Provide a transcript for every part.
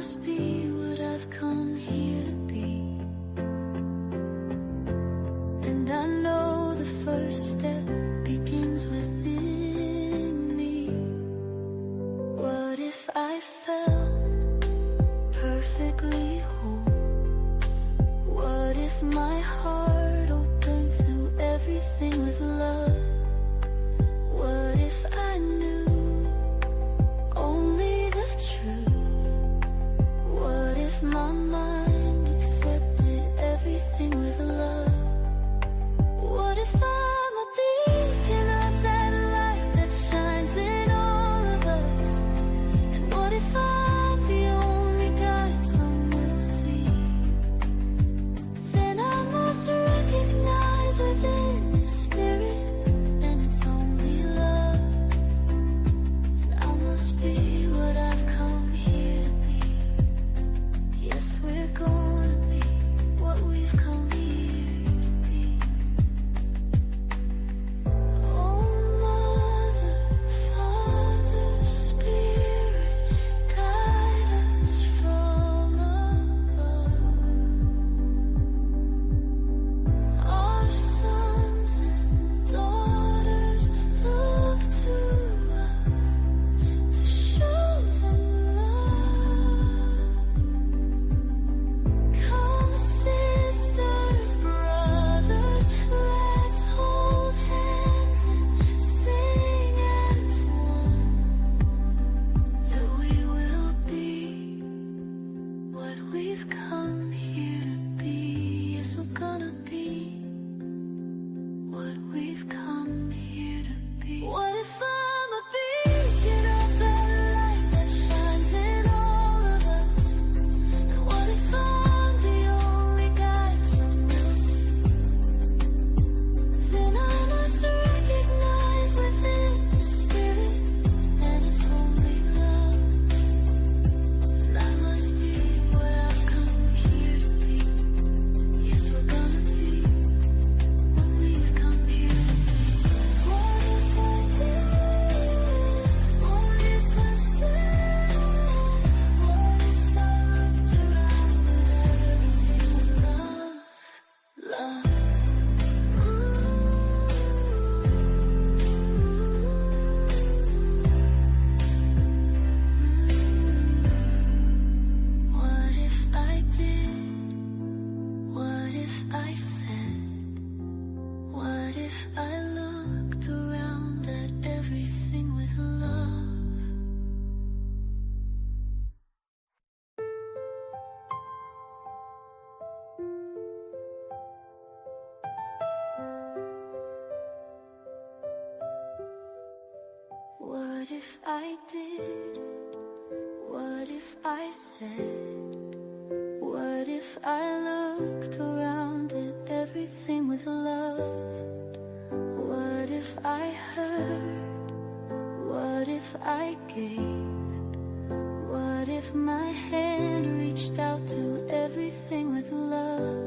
must be what I've come here to be. And I know the first step begins within me. What if I felt perfectly whole? What if my heart opened to everything with love? What if I knew only the truth? What if my mind accepted everything with love? What if I'm a beacon of that light that shines in all of us? And what if I'm the only guide some will see? Then I must recognize within the spirit, and it's only love. And I must be what I've come here to be. Yes, we're gonna be what we've come here to be. Oh, Mother, Father, Spirit, guide us from above. Our sons and daughters look to us to show them love. Come, sisters, brothers, let's hold hands and sing as one, that we will be what we've come here to be. Yes, we're gonna be what we've come here to be. What if I'm a beacon of that light that shines in all of us? And what if I'm the only guide some will see? Then I must recognize within the spirit that it's only love. And I must be what I've come here to be. Yes, we're gonna be what we've come here to be. What if I did? What if I said? What if I looked around at everything with love? Love. What if I did? What if I said? What if I looked around at everything with love? What if I did? What if I said? What if I looked around at everything with love? What if I heard? What if I gave? What if my hand reached out to everything with love?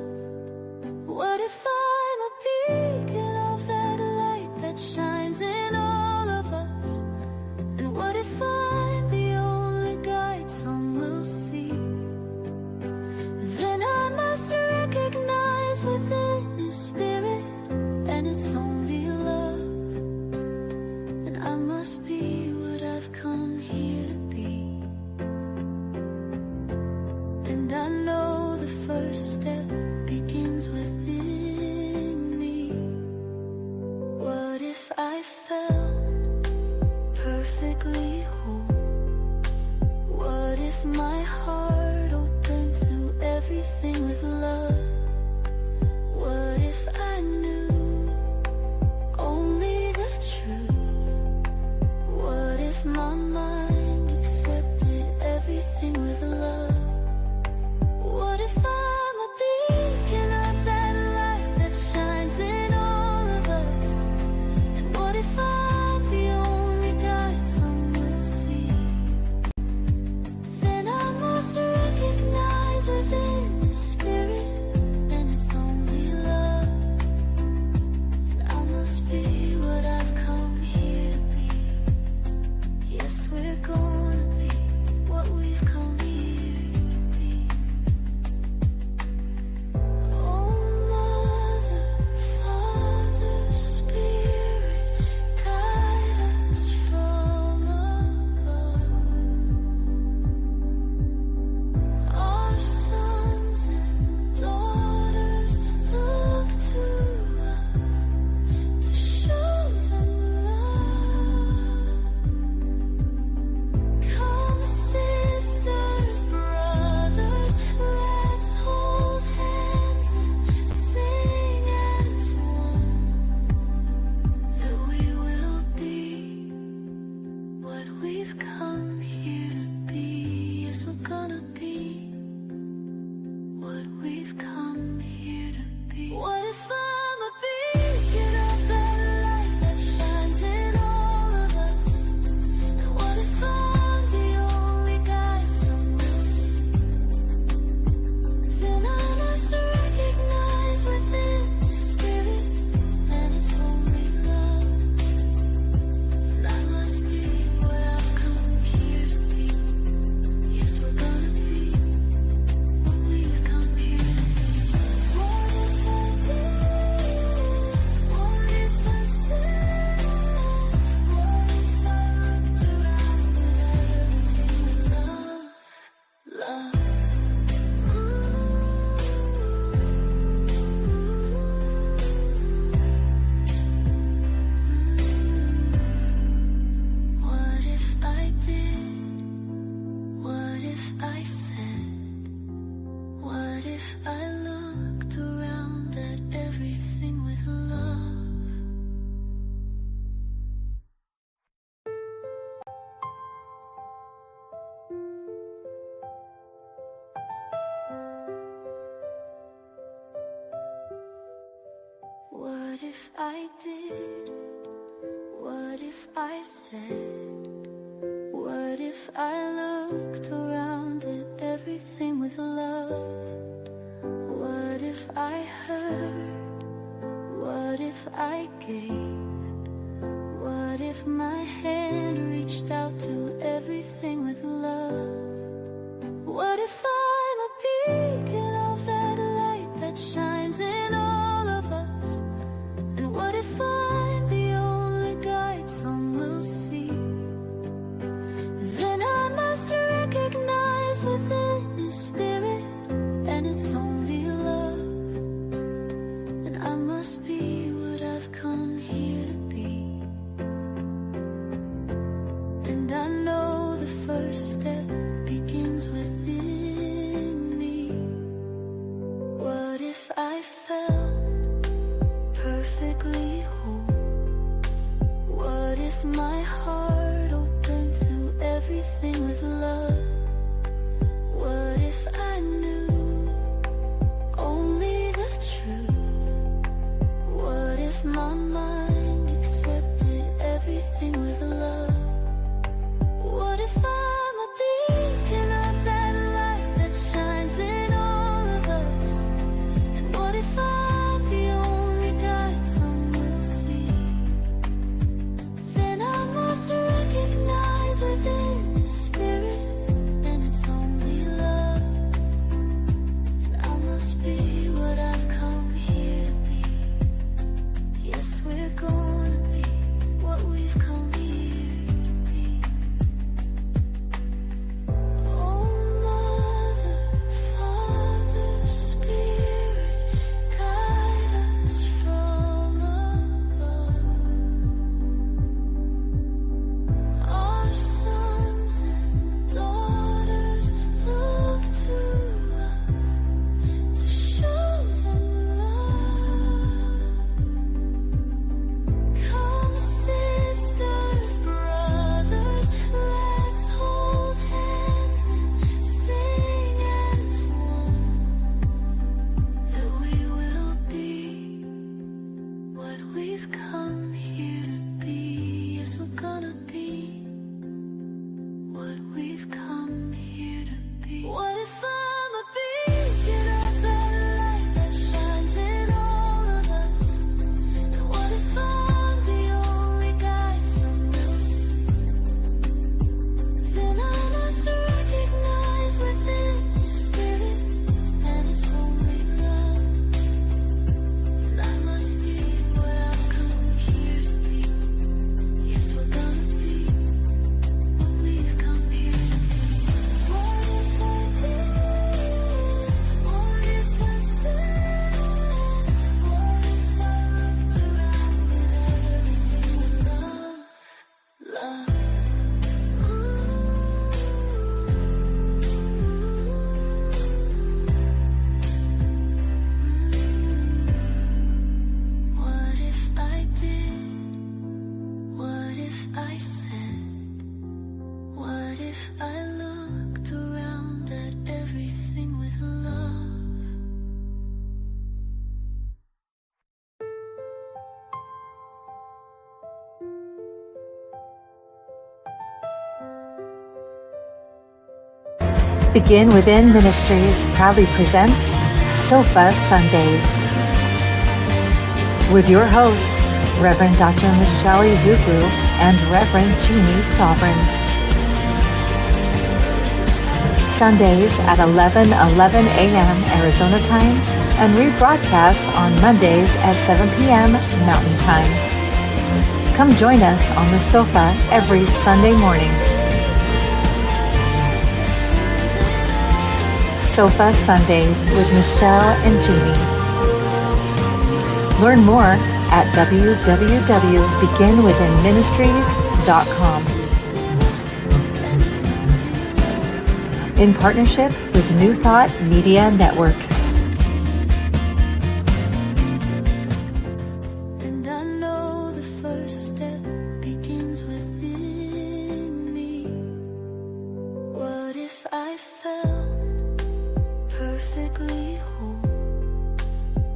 What if I'm a beacon of that light that shines in all of us? And what if I'm the only guide some will see? Then I must recognize within the spirit, and it's only love. And I must be what I've come here to be. And I know the first step begins within me. What if I felt perfectly whole? What if my heart opened to everything with love? What if I knew only the truth? What if my mind accepted everything with love? What if I'm a beacon of that light that shines in all of us? And what if I'm the only guide some will see? Then I must recognize within the spirit, and it's only love. And I must be what I've come here to be. Yes, we're gonna be what we've come here what we've come here to be. Yes, we're gonna be what we've come here to be. What if I'm a beacon of that light that shines in all of us? And what if I'm the only guide some will see? Then I must recognize within the spirit, and it's only love. And I must be what I've come here to be. Yes, we're gonna be what we've come here to be. What if I did? What if I said? What if I looked around at everything with love? Love. What if I did? What if I said? What if I looked around at everything with love? What if I did? What if I said? What if I looked around at everything with love? What if I heard? What if I gave? What if my hand reached out to everything with love? What if I'm a beacon of that light that shines in all of us? And what if I'm the only guide some will see? Then I must recognize within the spirit, and it's only love. And I must be what I've come here to be. And I know the first step begins within me. What if I felt perfectly whole? What if my heart opened to everything with love? What if I knew only the truth? What if my mind accepted everything with love? What if I'm a beacon if I looked around at everything with love? Begin Within Ministries proudly presents Sofa Sundays with your hosts, Reverend Dr. Michelle Zuglu and Reverend Jeannie Sovereigns. Sundays at 11:11 a.m. Arizona time and rebroadcasts on Mondays at 7 p.m. Mountain Time. Come join us on the sofa every Sunday morning. Sofa Sundays with Michelle and Jeannie. Learn more at www.beginwithinministries.com. In partnership with New Thought Media Network. And I know the first step begins within me. What if I felt perfectly whole?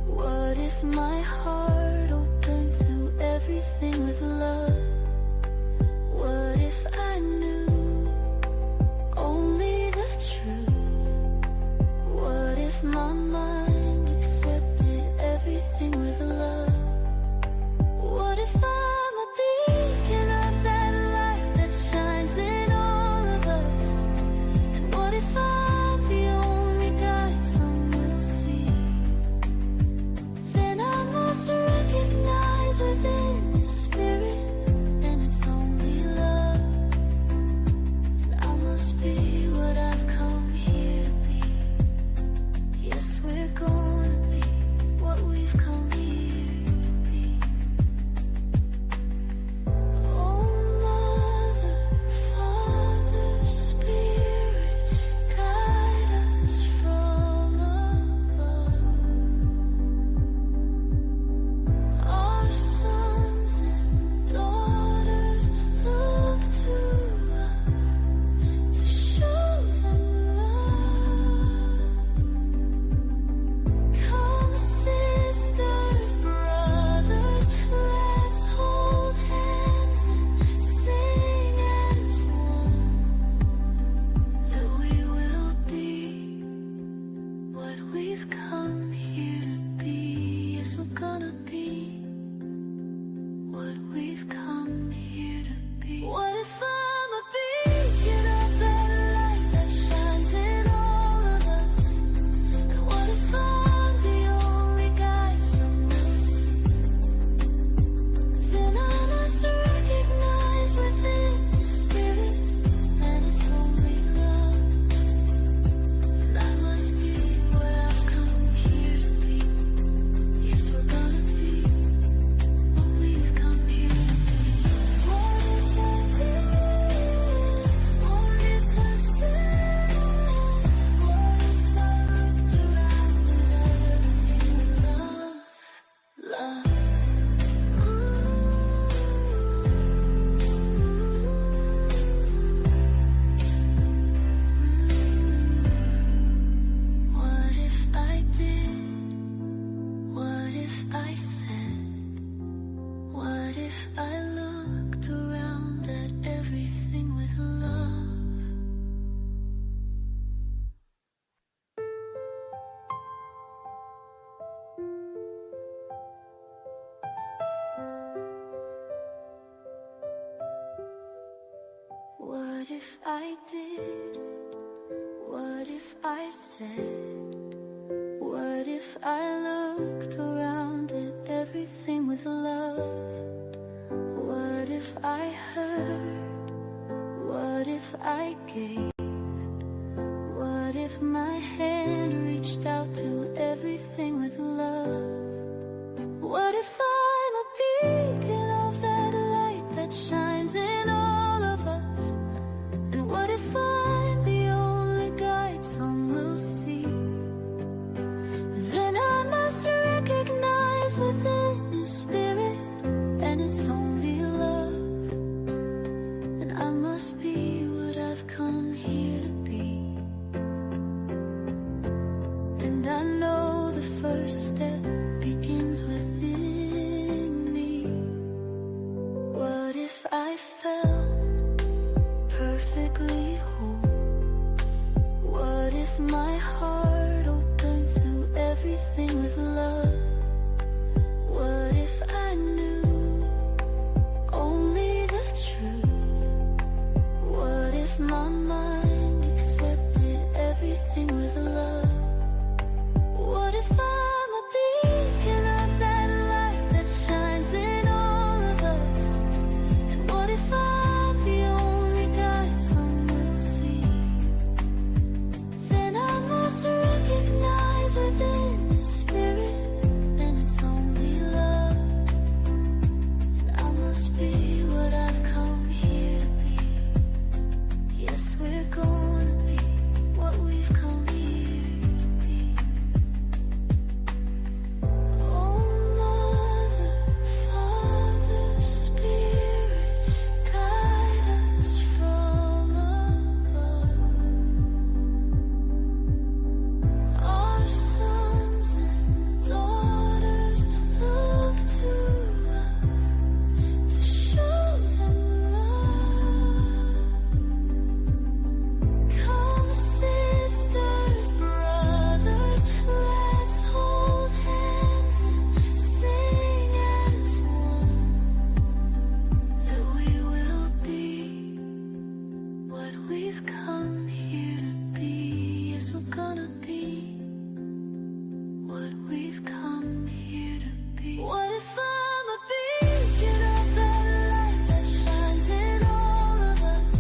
What if my heart opened to everything with love? What if I knew only the truth? What if my mind accepted everything with love? What if I'm a beacon of that light that shines in all of us? And what if I'm the only guide some will see? Then I must recognize within the spirit, and it's only love. And I must be what I've come here to be. Yes, we're gonna be what we've come here to be. Oh, Mother, Father, Spirit, guide us from above. Our sons and daughters look to us to show them love. Come, sisters, brothers, let's hold hands and sing as one, that we will be what we've come here to be. Yes, we're gonna be what we've come here to be. What if I'm a beacon of that light that shines in all of us? And what if I'm the only guide some will see? Then I must recognize within the spirit, and it's only love. And I must be what I've come here to be. Yes, we're gonna be what we've come here to be. What if I did? What if I said? What if I looked around at everything with love? Love. What if I did? What if I said? What if I looked around at everything with love? What if I did? What if I said? What if I looked around at everything with love? What if I heard? What if I gave? What if my hand reached out to everything with love? What if I'm a beacon of that light that shines in all of us? And what if I'm the only guide some will see? Then I must recognize within the spirit, and it's only love. And I must be be what I've come here to be. And I know the first step begins within me. What if I felt perfectly whole? What if my heart opened to everything with love? What if I knew only the truth? What if my mind accepted everything with love? What if I'm a beacon of that light that shines in all of us? And what if I'm the only guide some will see? Then I must recognize within the spirit, and it's only love. And I must be what I've come here to be. Yes, we're gonna be what we've come here to be. Oh, Mother, Father, Spirit, guide us from above. Our sons and daughters look to us to show them love. Come, sisters, brothers, let's hold hands and sing as one, that we will be what we've come here to be. Yes, we're gonna be what we've come here to be. What if I'm a beacon of that light that shines in all of us?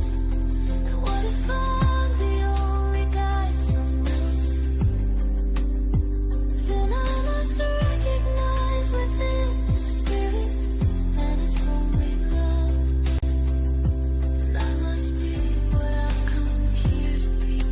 And what if I'm the only guide some will see? Then I must recognize within the spirit, and it's only love. And I must be what I've come here to be.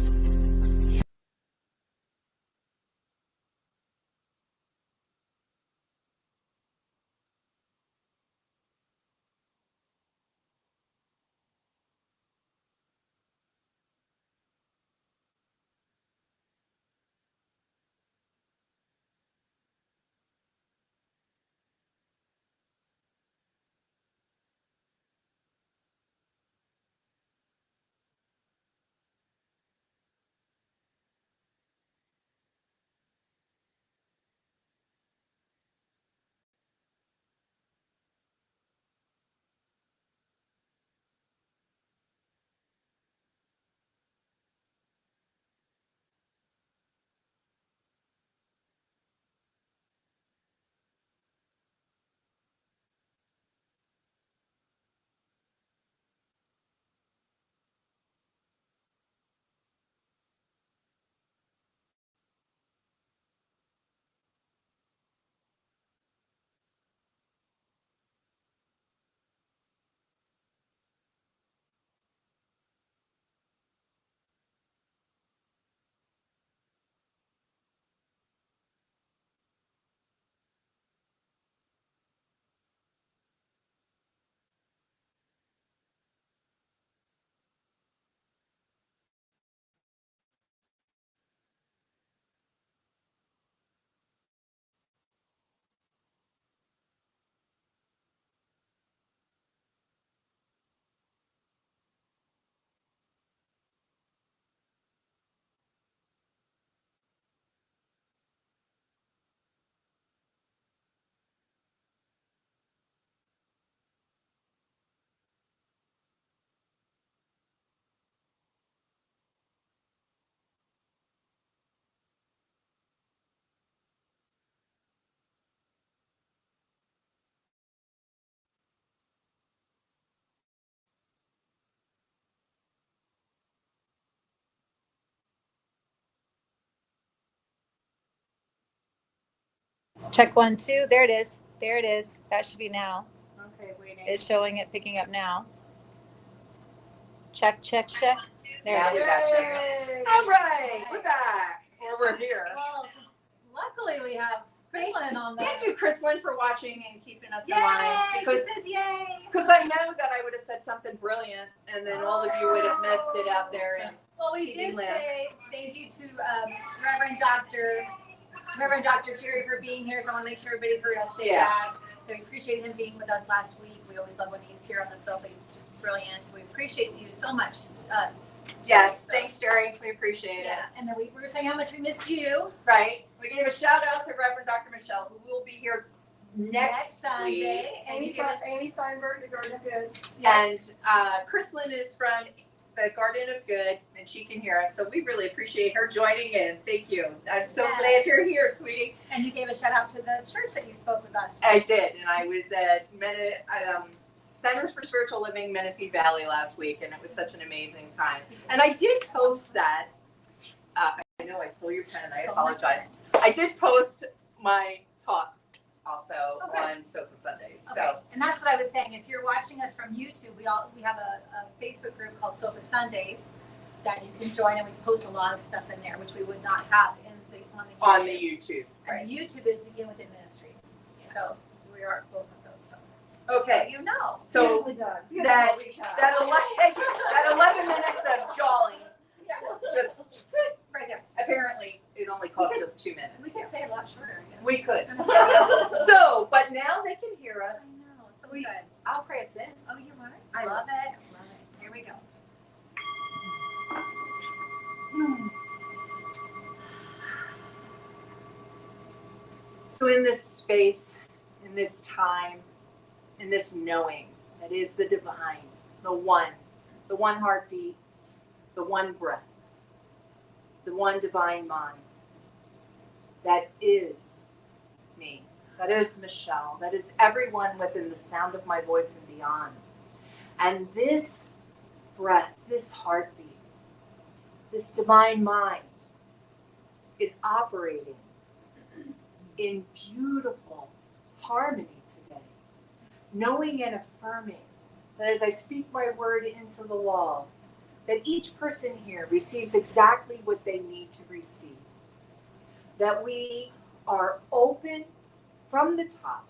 Check 1, 2. There it is. There it is. That should be now. Okay, waiting. It's showing it picking up now. Check, check, check. There Now it we is. got you. All right, we're back. Or we're here. Well, luckily we have Chrislyn on the. Thank you, Chrislyn, for watching and keeping us in Yay! line. She says yay. Because I know that I would have said something brilliant, and then all of you would have missed it out there. And Well, we TV did land. say thank you to Reverend Dr. Jerry for being here. So I want to make sure everybody heard us say that. So we appreciate him being with us last week. We always love when he's here on the sofa. He's just brilliant. So we appreciate you so much. yes, So- thanks, Jerry. We appreciate it. Yeah, and then we were saying how much we missed you Right. We gave a shout out to Reverend Dr. Michelle, who will be here next Sunday. week. And you give it, Amy Steinberg, the Garden of Good. And Chrislyn is from the Garden of Good, and she can hear us. So we really appreciate her joining in. Thank you. I'm so Yes. glad you're here, sweetie. and you gave a shout out to the church that you spoke with us. I did, and I was at Centers for Spiritual Living, Menifee Valley last week, and it was such an amazing time. And I did post that. I know I stole your pen. I Stole my apologize. I did post my talk also Okay. on Sofa Sundays. Okay. So And that's what I was saying. If you're watching us from YouTube, we have a Facebook group called Sofa Sundays that you can join, and we post a lot of stuff in there, which we would not have on the YouTube, right? And the YouTube is Begin Within Ministries. Yes. So we are both of those. So Okay. so you know. So Beautifully done. that- Beautiful recap. that 11 minutes of jolly Yeah. just Right there. apparently it only cost us 2 We minutes. could say a lot shorter, I guess. We could. I So, but now they can hear us. know. So We- good. I'll pray us in. Oh, you are? I Love it. Love it. Here we go. So in this space, in this time, in this knowing that is the divine, the one heartbeat, the one breath, the one divine mind, that is me, that is Michelle, that is everyone within the sound of my voice and beyond. And this breath, this heartbeat, this divine mind is operating in beautiful harmony today, knowing and affirming that as I speak my word into the wall, that each person here receives exactly what they need to receive, that we are open from the top,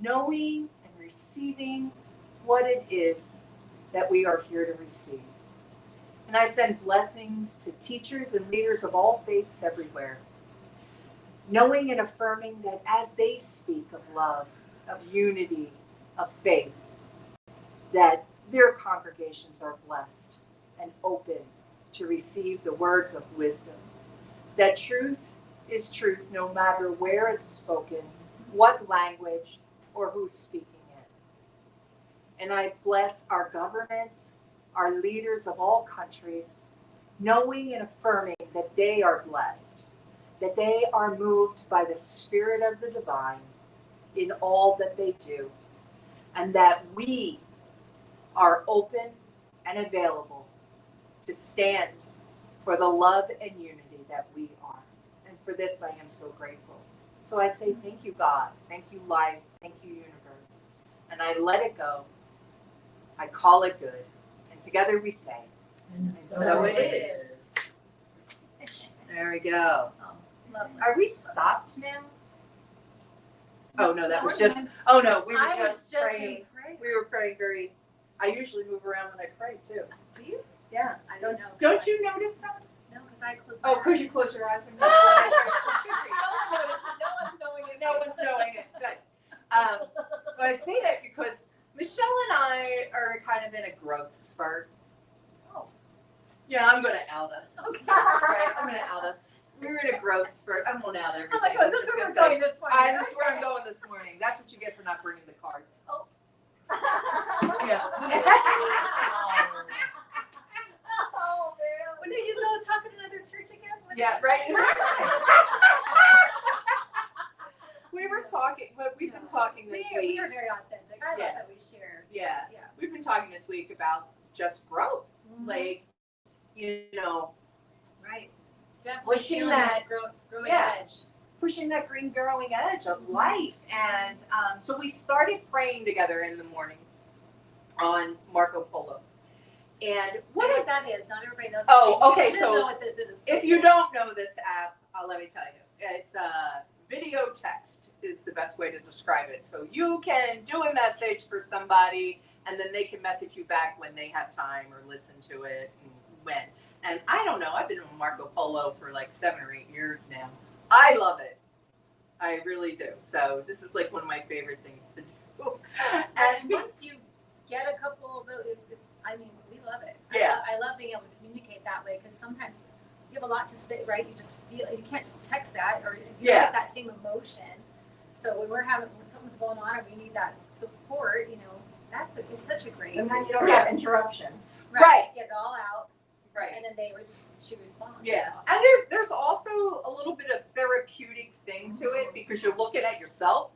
knowing and receiving what it is that we are here to receive. And I send blessings to teachers and leaders of all faiths everywhere, knowing and affirming that as they speak of love, of unity, of faith, that their congregations are blessed and open to receive the words of wisdom, that truth is truth no matter where it's spoken, what language, or who's speaking it. And I bless our governments, our leaders of all countries, knowing and affirming that they are blessed, that they are moved by the Spirit of the divine in all that they do, and that we are open and available to stand for the love and unity that we are. And for this, I am so grateful. So I say thank you, God. Thank you, life. Thank you, universe. And I let it go. I call it good. And together we say, And so it is. There we go. Oh, lovely. Are we stopped now? Oh, no, that was we're just, good. oh, no, we were I was just just praying. in prayer. We were praying very, I usually move around when I pray too. Do you? Yeah. I don't know. Don't you notice that? No, because I closed my Oh, because you eyes. close your eyes when you No pray. one noticed it. No one's knowing it. No one's knowing it. Good. But I say that because Michelle and I are kind of in a growth spurt. Oh. Yeah, I'm going to out us. Okay. Right? I'm going to out us. We're in a growth spurt. I won't out everything. I'm like, oh, is I'm this just where gonna we're say, going this morning? This is where I'm going this morning. That's what you get for not bringing the cards. Yeah. Oh, man. When did you go talk at another church again? What Yeah, did you right. say? We were talking, but we've been talking this We week. are very authentic. I Yeah. love that we shared. Yeah, Yeah. we've been talking this week about just growth, Mm-hmm. like, you know, Right. Definitely Pushing feeling that- growing yeah. edge. pushing that green growing edge of life. And so we started praying together in the morning on Marco Polo. And Say what what that is. Not everybody knows. Oh, what it is. okay, You should so know what this is. It's if so you cool. don't know this app, let me tell you, it's video text is the best way to describe it. So you can do a message for somebody and then they can message you back when they have time or listen to it and when. And I don't know, I've been on Marco Polo for like 7 or 8 years now. I love it. I really do. So this is like one of my favorite things to do. And once you get a couple of those, I mean, we love it. Yeah. I love being able to communicate that way because sometimes you have a lot to say, right? You just feel, you can't just text that or you don't get that same emotion. So when when something's going on and we need that support, you know, it's such a great. And then you don't have interruption. Right. Get it all out. Right. And then she responds. Yeah. Awesome. And there's also a little bit of therapeutic thing to it because you're looking at yourself.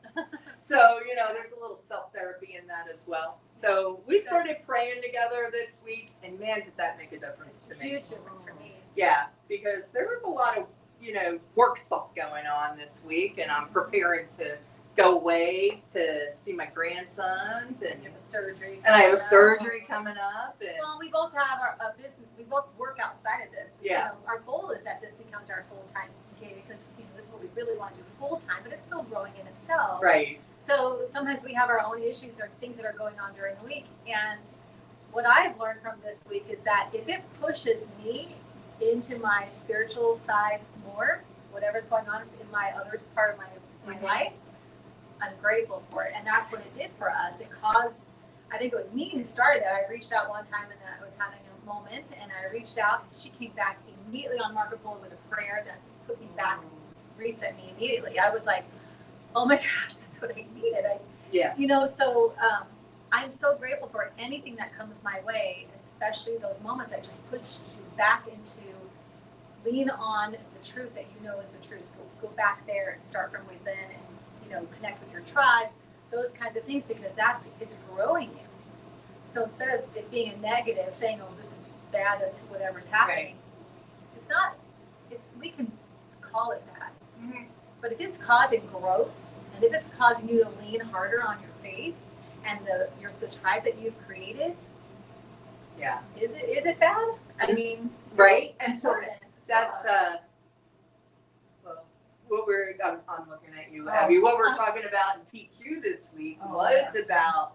So, you know, there's a little self-therapy in that as well. So we started praying together this week, and man, did that make a difference to me. Huge difference for me. Yeah, because there was a lot of, you know, work stuff going on this week, and I'm preparing to go away to see my grandsons, and You have a surgery. I have a coming up. surgery coming up, and Well, we both have our business. We both work outside of this. Yeah. You know, our goal is that this becomes our full time gig because you know this is what we really want to do full time, but it's still growing in itself. right, So sometimes we have our own issues or things that are going on during the week. And what I've learned from this week is that if it pushes me into my spiritual side more, whatever's going on in my other part of my Mhm. life, I'm grateful for it. And that's what it did for us. It caused, I think it was me who started that. I reached out one time and I was having a moment and I reached out and she came back immediately on Marco Polo with a prayer that put me back, reset me immediately. I was like, oh my gosh, that's what I needed. yeah, You know, so I'm so grateful for anything that comes my way, especially those moments that just push you back into lean on the truth that you know is the truth. Go back there and start from within and, you know, connect with your tribe, those kinds of things, because it's growing you. So instead of it being a negative, saying, oh, this is bad, that's whatever's happening, it's not, we can call it that. Mhm. But if it's causing growth, and if it's causing you to lean harder on your faith and the tribe that you've created, yeah, is it bad? I mean, right. it's And so important. that's well, what I'm looking at you, Abby. What we're talking about in PQ this week was about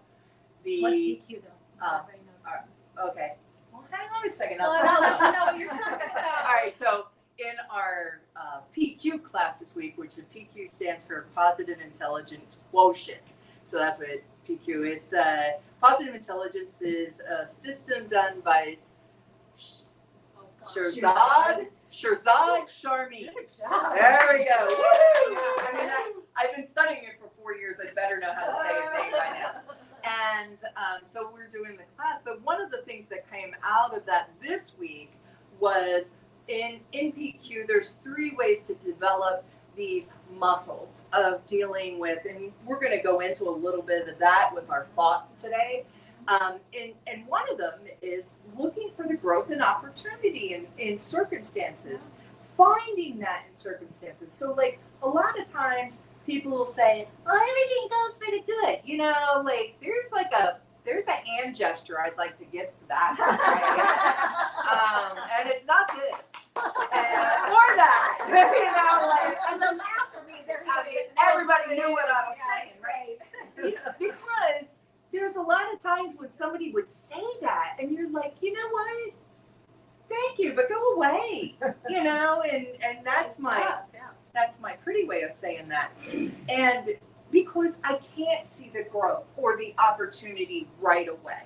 the. What's PQ though? Everybody knows. Okay. Well, hang on a second. Well, I'll tell I'd them. like to know what you're talking about. All right. So in our PQ class this week, which the PQ stands for Positive Intelligence Quotient. So that's what PQ. It's positive intelligence is a system done by Oh, gosh. Shirzad Sharmi. Good job. There we go. Woo! I mean, I've been studying it for 4 years. I better know how to say his name by now. And so we're doing the class. But one of the things that came out of that this week was in PQ, there's 3 ways to develop these muscles of dealing with, and we're going to go into a little bit of that with our thoughts today. And one of them is looking for the growth and opportunity in circumstances, finding that in circumstances. So like a lot of times people will say, well, everything goes for the good. You know, like there's a hand gesture I'd like to give to that. Right? And it's not this or that. You know, like, And the laughter means everybody knew what I was saying, right? you know, because there's a lot of times when somebody would say that and you're like, you know what? Thank you, but go away. You know, and that's that's my pretty way of saying that. And because I can't see the growth or the opportunity right away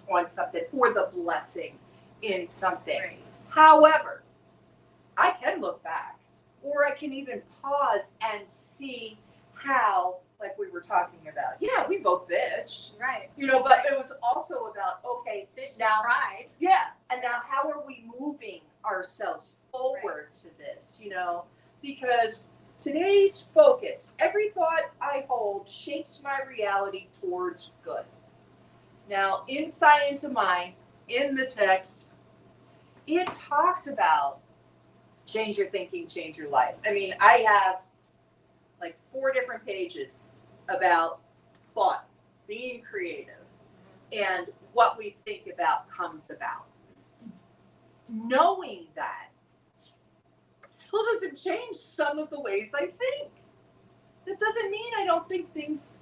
on something or the blessing in something. Right. However, I can look back or I can even pause and see how, like we were talking about, yeah, we both bitched, Right. you know, but it was also about, okay, Fish now, pride. yeah, and now how are we moving ourselves forward to this, you know, because today's focus, every thought I hold shapes my reality towards good. Now, in Science of Mind, in the text, it talks about change your thinking, change your life. I mean, I have like 4 different pages about thought, being creative, and what we think about comes about. Knowing that still doesn't change some of the ways I think. that doesn't mean I don't think things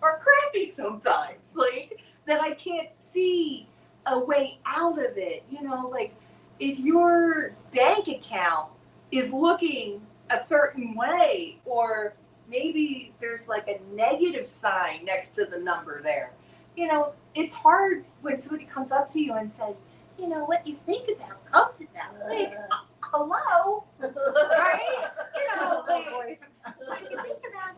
are crappy sometimes. Like, that I can't see a way out of it. You know, like, if your bank account is looking a certain way, or maybe there's like a negative sign next to the number there, you know, it's hard when somebody comes up to you and says, you know, what you think about comes about. Like, hello, right? You know, like, What do you think about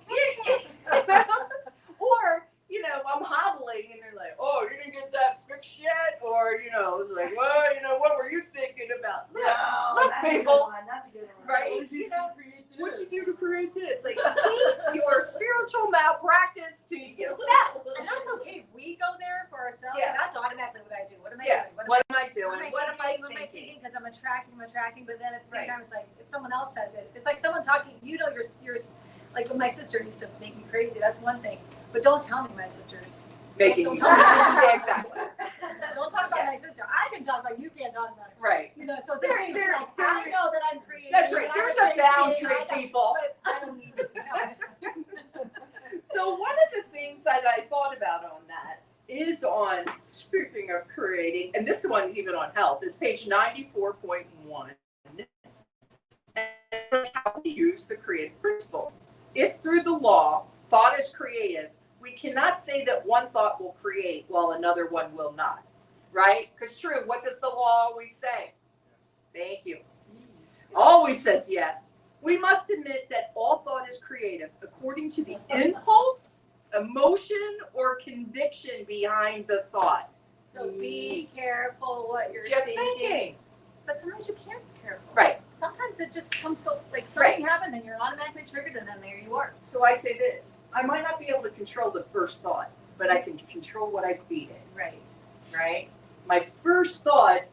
or, you know, I'm hobbling and they're like, oh, you didn't get that fixed yet? Or, you know, it's like, well, you know, what were you thinking about? Look, people, That's a good one. right? What did you You know, do to create this? what'd you do to create this? Like, keep your spiritual malpractice to yourself. And that's okay if we go there for ourselves. Yeah. That's automatically what I do. What am I Yeah, doing? what am I doing? What am I What am I thinking? thinking? Because I'm attracting. But then at the same Right. time, it's like if someone else says it, it's like someone talking. You know, you're like when my sister used to make me crazy. That's one thing. But don't tell me my sister's. Making Don't you. talk about Yeah, exactly. Don't talk about Yeah. my sister. I can talk about you. Can't talk about her. Right. You know, so it's There- like, there- like, there- I know that I'm creative. That's right. and There's I'm a thinking, boundary, I know, people. But I don't need to tell it. So one of the things that I thought about on that is on, speaking of creating, and this one's even on health, is page 94.1. And how to use the creative principle. If through the law, thought is creative, we cannot say that one thought will create while another one will not. Right? Because true, what does the law always say? Thank you. Always says yes. We must admit that all thought is creative according to the impulse, emotion, or conviction behind the thought. So be careful what you're Just thinking. thinking. But sometimes you can't be careful. Right. Sometimes it just comes so, like something happens and you're automatically triggered and then there you are. So I say this, I might not be able to control the first thought, but I can control what I feed it, Right. right? My first thought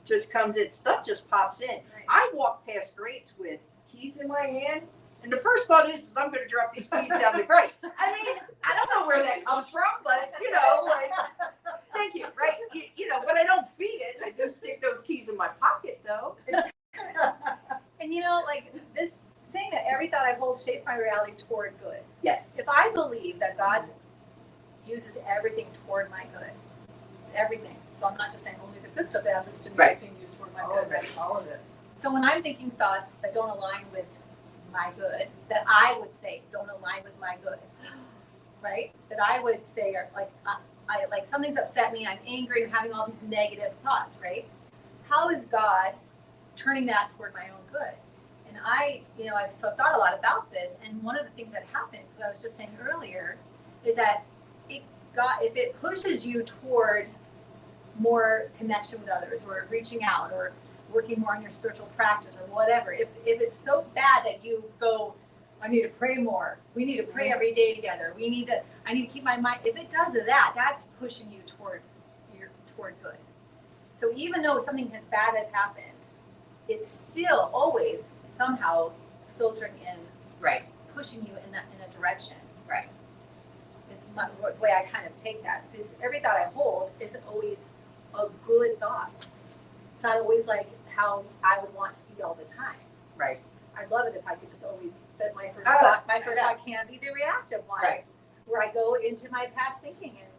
just comes in, stuff just pops in. Right. I walk past grates with keys in my hand, and the first thought is I'm going to drop these keys down the grate. I mean, I don't know where that comes from, but, you know, like, thank you, right? You know, but I don't feed it. I do stick those keys in my pocket, though. And you know, like this saying that every thought I hold shapes my reality toward good. Yes. If I believe that God uses everything toward my good, everything. So I'm not just saying only the good stuff that happens to me Right. is being used toward my All good. of it. All of it. So when I'm thinking thoughts that don't align with my good, that I would say don't align with my good, right? That I would say are like I like something's upset me, I'm angry, and having all these negative thoughts, right? How is God turning that toward my own good? And I've thought a lot about this, and one of the things that happens, what I was just saying earlier, is that if it pushes you toward more connection with others, or reaching out, or working more on your spiritual practice, or whatever, if it's so bad that you go, I need to pray more, we need to pray every day together, I need to keep my mind, if it does that, that's pushing you toward good. So even though something bad has happened, it's still always somehow filtering in, Right. pushing you in a direction. Right. It's the way I kind of take that, because every thought I hold is always a good thought. It's not always like how I would want to be all the time. Right. I'd love it if I could just always, that my first Oh, thought yeah. can't be the reactive one, Right. where I go into my past thinking and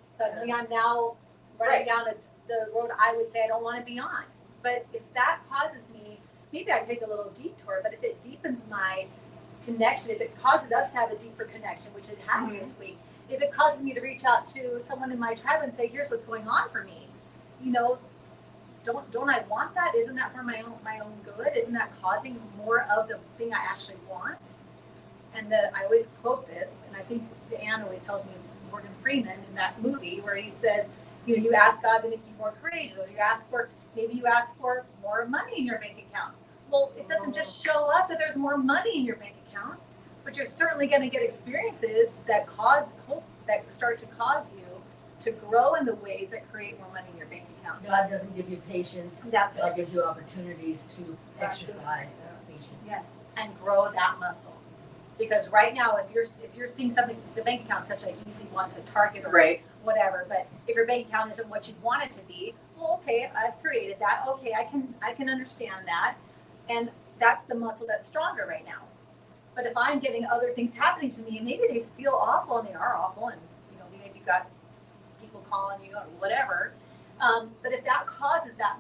suddenly I'm now running Right. down the road I would say I don't want to be on. But if that causes me, maybe I take a little detour, but if it deepens my connection, if it causes us to have a deeper connection, which it has this week, if it causes me to reach out to someone in my tribe and say, here's what's going on for me, you know, don't I want that? Isn't that for my own good? Isn't that causing more of the thing I actually want? And I always quote this, and I think Anne always tells me it's Morgan Freeman in that movie where he says, you know, you ask God to make you more courageous, or maybe you ask for more money in your bank account. Well, it doesn't just show up that there's more money in your bank account, but you're certainly going to get experiences that start to cause you to grow in the ways that create more money in your bank account. God doesn't give you patience. That's it. God gives you opportunities to exercise patience. Yes, and grow that muscle. Because right now, if you're seeing something, the bank account's such an easy one to target or Right. whatever. But if your bank account isn't what you want it to be, well, okay, I've created that. Okay, I can understand that, and that's the muscle that's stronger right now. But if I'm getting other things happening to me, and maybe they feel awful, and they are awful, and maybe you've got people calling you or whatever. But if that causes that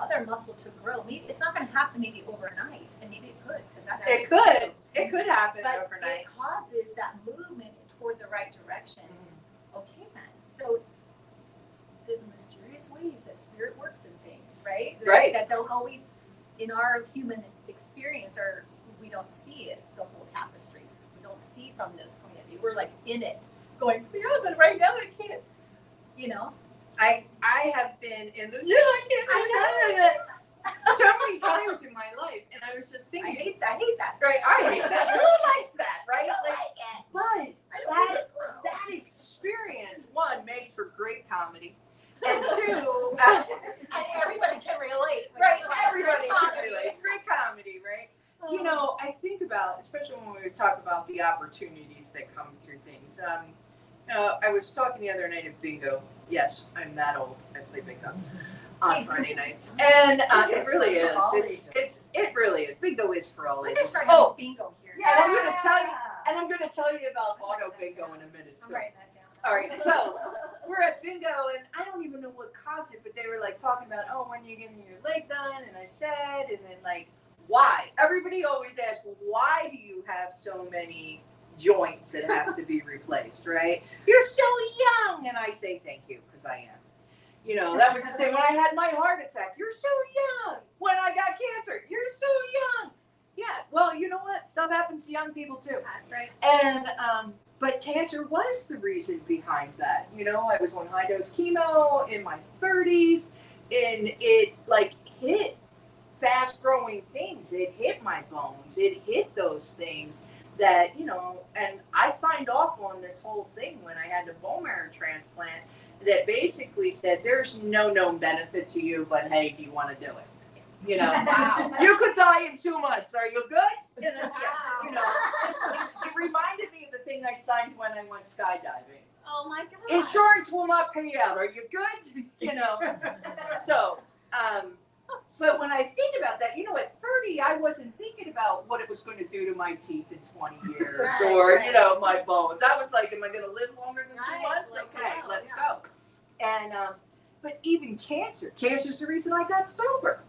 other muscle to grow, maybe it's not going to happen maybe overnight, and maybe it could, because that happens too. It could happen But overnight. it causes that movement toward the right direction. Okay, then. So there's mysterious ways that spirit works in things, right? Right. That don't always, in our human experience, or we don't see it, the whole tapestry. We don't see from this point of view. We're like in it, going, yeah, but right now I can't. I have been in the I can't so many times in my life, and I was just I thinking, hate that. I hate that. right? I hate that. Who likes that, right? But I don't want to grow. that experience, one, makes for great comedy, and two, And everybody can relate. which right? is why it's great Everybody can comedy. relate. It's great comedy, right? You know, I think about, especially when we talk about the opportunities that come through things. I was talking the other night at bingo. Yes, I'm that old. I play bingo on Friday nights, and it really is. It really is. Bingo is for all We're ages. just Oh, bingo here. and I'm going to tell you about auto bingo in a minute. I'm So. writing that down. All right, so we're at bingo, and I don't even know what caused it, but they were like talking about, oh, when are you getting your leg done? And I said, and then like, why? Everybody always asks, well, why do you have so many joints that have to be replaced, right? You're so young. And I say, thank you, because I am. You know, that was the same when I had my heart attack. You're so young. When I got cancer, you're so young. Yeah, well, you know what? Stuff happens to young people too. That's right. And, but cancer was the reason behind that. You know, I was on high dose chemo in my 30s, and it like hit fast growing things. It hit my bones. It hit those things that, you know, and I signed off on this whole thing when I had the bone marrow transplant that basically said there's no known benefit to you, but hey, do you want to do it? You know, Wow. you could die in 2 months. Are you good? You know, yeah, you know, it reminded me of the thing I signed when I went skydiving. Oh my God. Insurance will not pay out. Are you good? You know, so, but when I think about that, you know, at 30, I wasn't thinking about what it was going to do to my teeth in 20 years Right, or, right. you know, my bones. I was like, am I going to live longer than 2 Right, months? like, Okay, wow, let's yeah. go. And, but even cancer's the reason I got sober,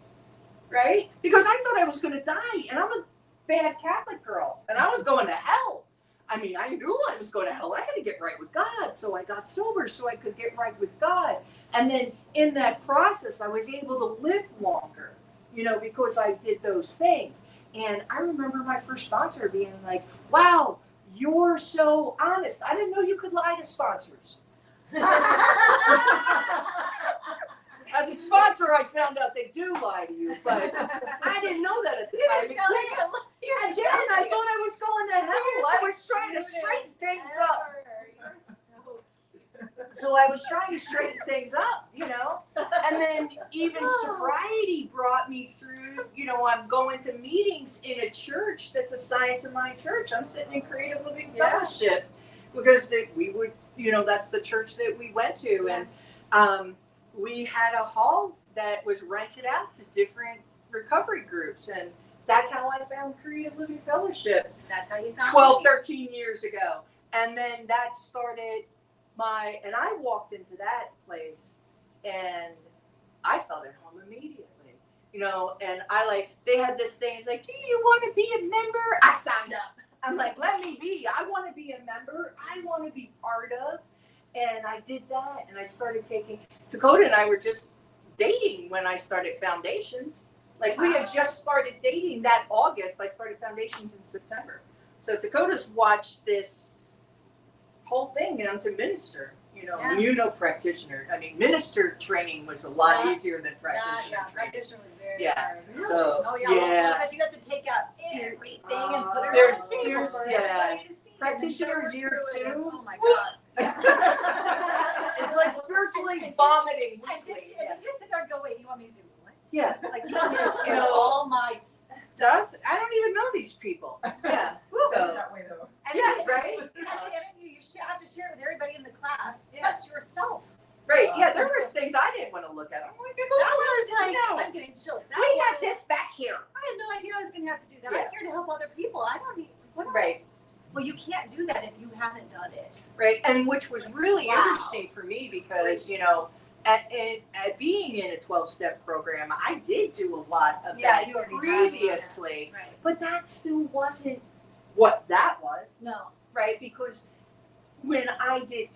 right? Because I thought I was going to die, and I'm a bad Catholic girl, and I was going to hell. I mean, I knew I was going to hell. I had to get right with God. So I got sober so I could get right with God. And then in that process, I was able to live longer, you know, because I did those things. And I remember my first sponsor being like, wow, you're so honest. I didn't know you could lie to sponsors. As a sponsor, I found out they do lie to you, but I didn't know that at the time. And then I thought I was going to hell. I was trying to straighten things up. So I was trying to straighten things up, you know. And then even sobriety brought me through, you know, I'm going to meetings in a church that's a Science of Mind church. I'm sitting in Creative Living Fellowship because we would, you know, that's the church that we went to. And we had a hall that was rented out to different recovery groups. And that's how I found Creative Living Fellowship. That's how you found 12, me. 13 years ago. And then that started and I walked into that place and I felt at home immediately, you know, and they had this thing, it's like, do you want to be a member? I signed up. I'm like, let me be. I want to be a member. I want to be part of. And I did that. And I started Dakota and I were just dating when I started Foundations. Like we had just started dating that August. I started Foundations in September. So Dakota's watched this whole thing, and I'm to minister, you know, you know, practitioner. I mean, minister training was a lot easier than practitioner training. Practitioner was very Yeah. hard. So, Oh yeah, yeah. well, because you have to take out everything and put it There's- on the table there's- for yeah. everybody to see. and Practitioner work year through it. 2. Oh my God. It's like spiritually vomiting And did weekly. you sit there and go, wait, you want me to do what? Yeah. Like you want me to share know, all my stuff? I don't even know these people. Yeah. So, That way though. And yeah, then- right? And then you have to share it with everybody in the class, Yeah. plus yourself. Right. Yeah, there was things I didn't want to look at. I'm like, That was like, no. I'm getting chills. That We got was- this back here. I had no idea I was going to have to do that. Yeah. I'm here to help other people. I don't need, what Well, you can't do that if you haven't done it. Right, and which was really Wow. interesting for me because, you know, at being in a 12-step program, I did do a lot of Yeah, that you already had one. previously, Right. but that still wasn't what that was, No. right? Because when I did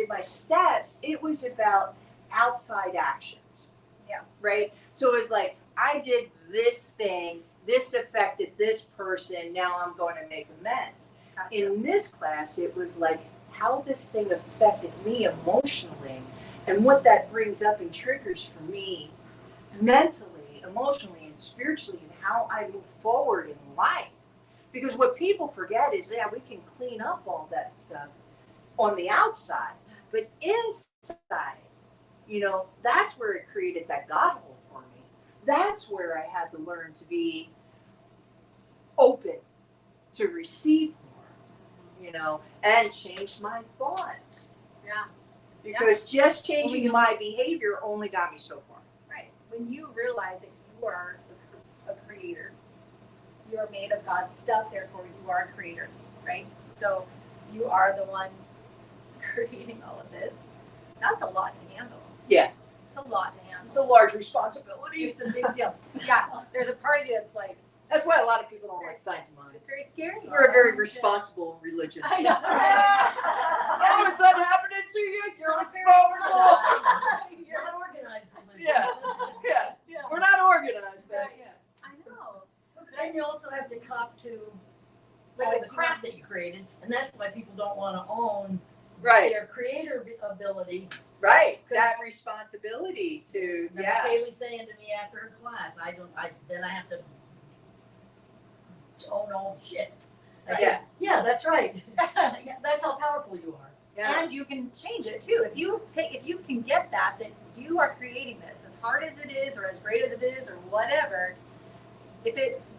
my steps, it was about outside actions. Yeah. Right? So it was like I did this thing, this affected this person, now I'm going to make amends. Gotcha. In this class, it was like how this thing affected me emotionally and what that brings up and triggers for me mentally, emotionally, and spiritually, and how I move forward in life. Because what people forget is, yeah, we can clean up all that stuff on the outside, but inside, you know, that's where it created that God hole for me. That's where I had to learn to be open to receive more, you know, and change my thoughts. Yeah. Because just changing you- my behavior only got me so far. Right. When you realize that you are a creator, you are made of God's stuff, therefore you are a creator, right? So you are the one creating all of this. That's a lot to handle. Yeah. It's a lot to handle. It's a large responsibility. It's a big deal. Yeah. There's a part of you that's like, That's why a lot of people don't like science and mind. it's very scary. We're a very responsible religion. I know. Oh, is that happening to you? You're Not very responsible. You're not organized. Yeah. Yeah. Yeah. We're not organized, but Right. yeah. I know. But then you also have to cop to Like, all the crap that you created, and that's why people don't want to own Right. their creator ability. Right. That responsibility to Remember yeah. Kaylee saying to me after her class, I have to own all the shit. I said, yeah, that's right. Yeah, that's how powerful you are. Yeah. And you can change it too. If you can get that you are creating this, as hard as it is, or as great as it is, or whatever,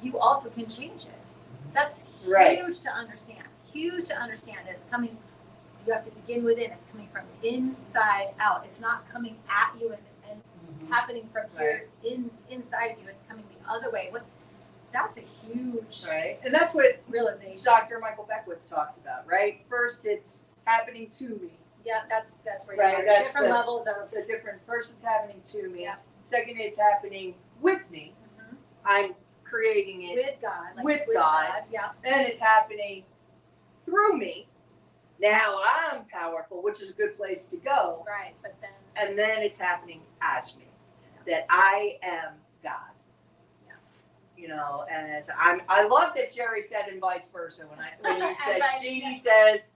you also can change it. That's Right. huge to understand. Huge to understand that it's coming. You have to begin within. It's coming from inside out. It's not coming at you and happening from here inside you. It's coming the other way. That's a huge Right. And that's what realization. Dr. Michael Beckwith talks about, right? First, it's happening to me. Yeah, that's where you Right, are. that's Different the- levels of. The different, first it's happening to me. Yeah. Second, it's happening with me. Mhm. I'm creating it. With God. Like With God. Yeah. Then it's happening through me. Now I'm powerful, which is a good place to go. Right. But then. And then it's happening as me. That I am God. Yeah. You know, and as I love that Jerry said and vice versa when you said Right. Jeannie says,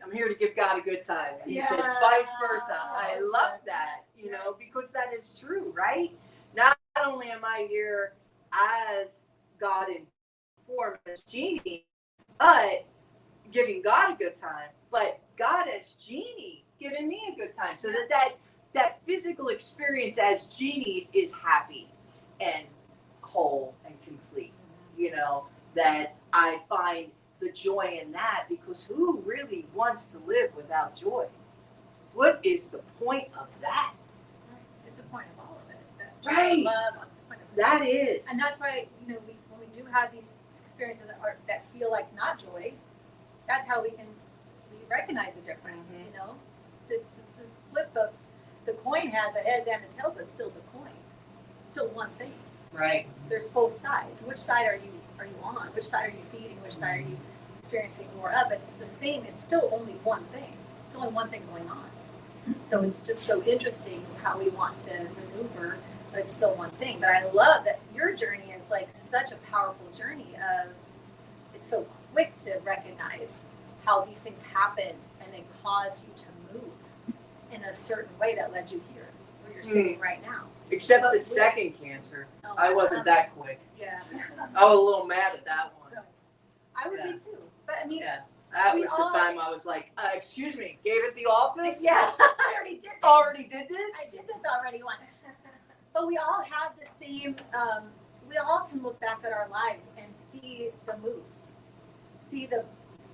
I'm here to give God a good time. And he said vice versa. I love that, you know, because that is true, right? Not only am I here as God in form as Jeannie, but giving God a good time, but God as Jeannie giving me a good time. So that physical experience as Jeannie is happy and whole and complete. You know, that I find the joy in that, because who really wants to live without joy? What is the point of that? It's the point of all of it. That joy, Right. love, it's the point of That is. And that's why, when we do have these experiences that feel like not joy, that's how we recognize the difference, Mhm. you know? The flip of the coin has a heads and a tails, but it's still the coin. It's still one thing. Right. There's both sides. Which side are you on? Which side are you feeding? Which side are you experiencing more of? It's the same. It's still only one thing. It's only one thing going on. So it's just so interesting how we want to maneuver, but it's still one thing. But I love that your journey is like such a powerful journey of, it's so quick to recognize how these things happened and they caused you to move in a certain way that led you here, where you're sitting right now. Except But the we- second cancer. Oh, I wasn't that quick. Yeah. I was a little mad at that one. I would Yeah. be too. But I mean, Yeah. That We was all- the time I was like, excuse me, gave it the office? yeah, I already did this. Already did this? I did this already once. But we all have the same, we all can look back at our lives and see the moves.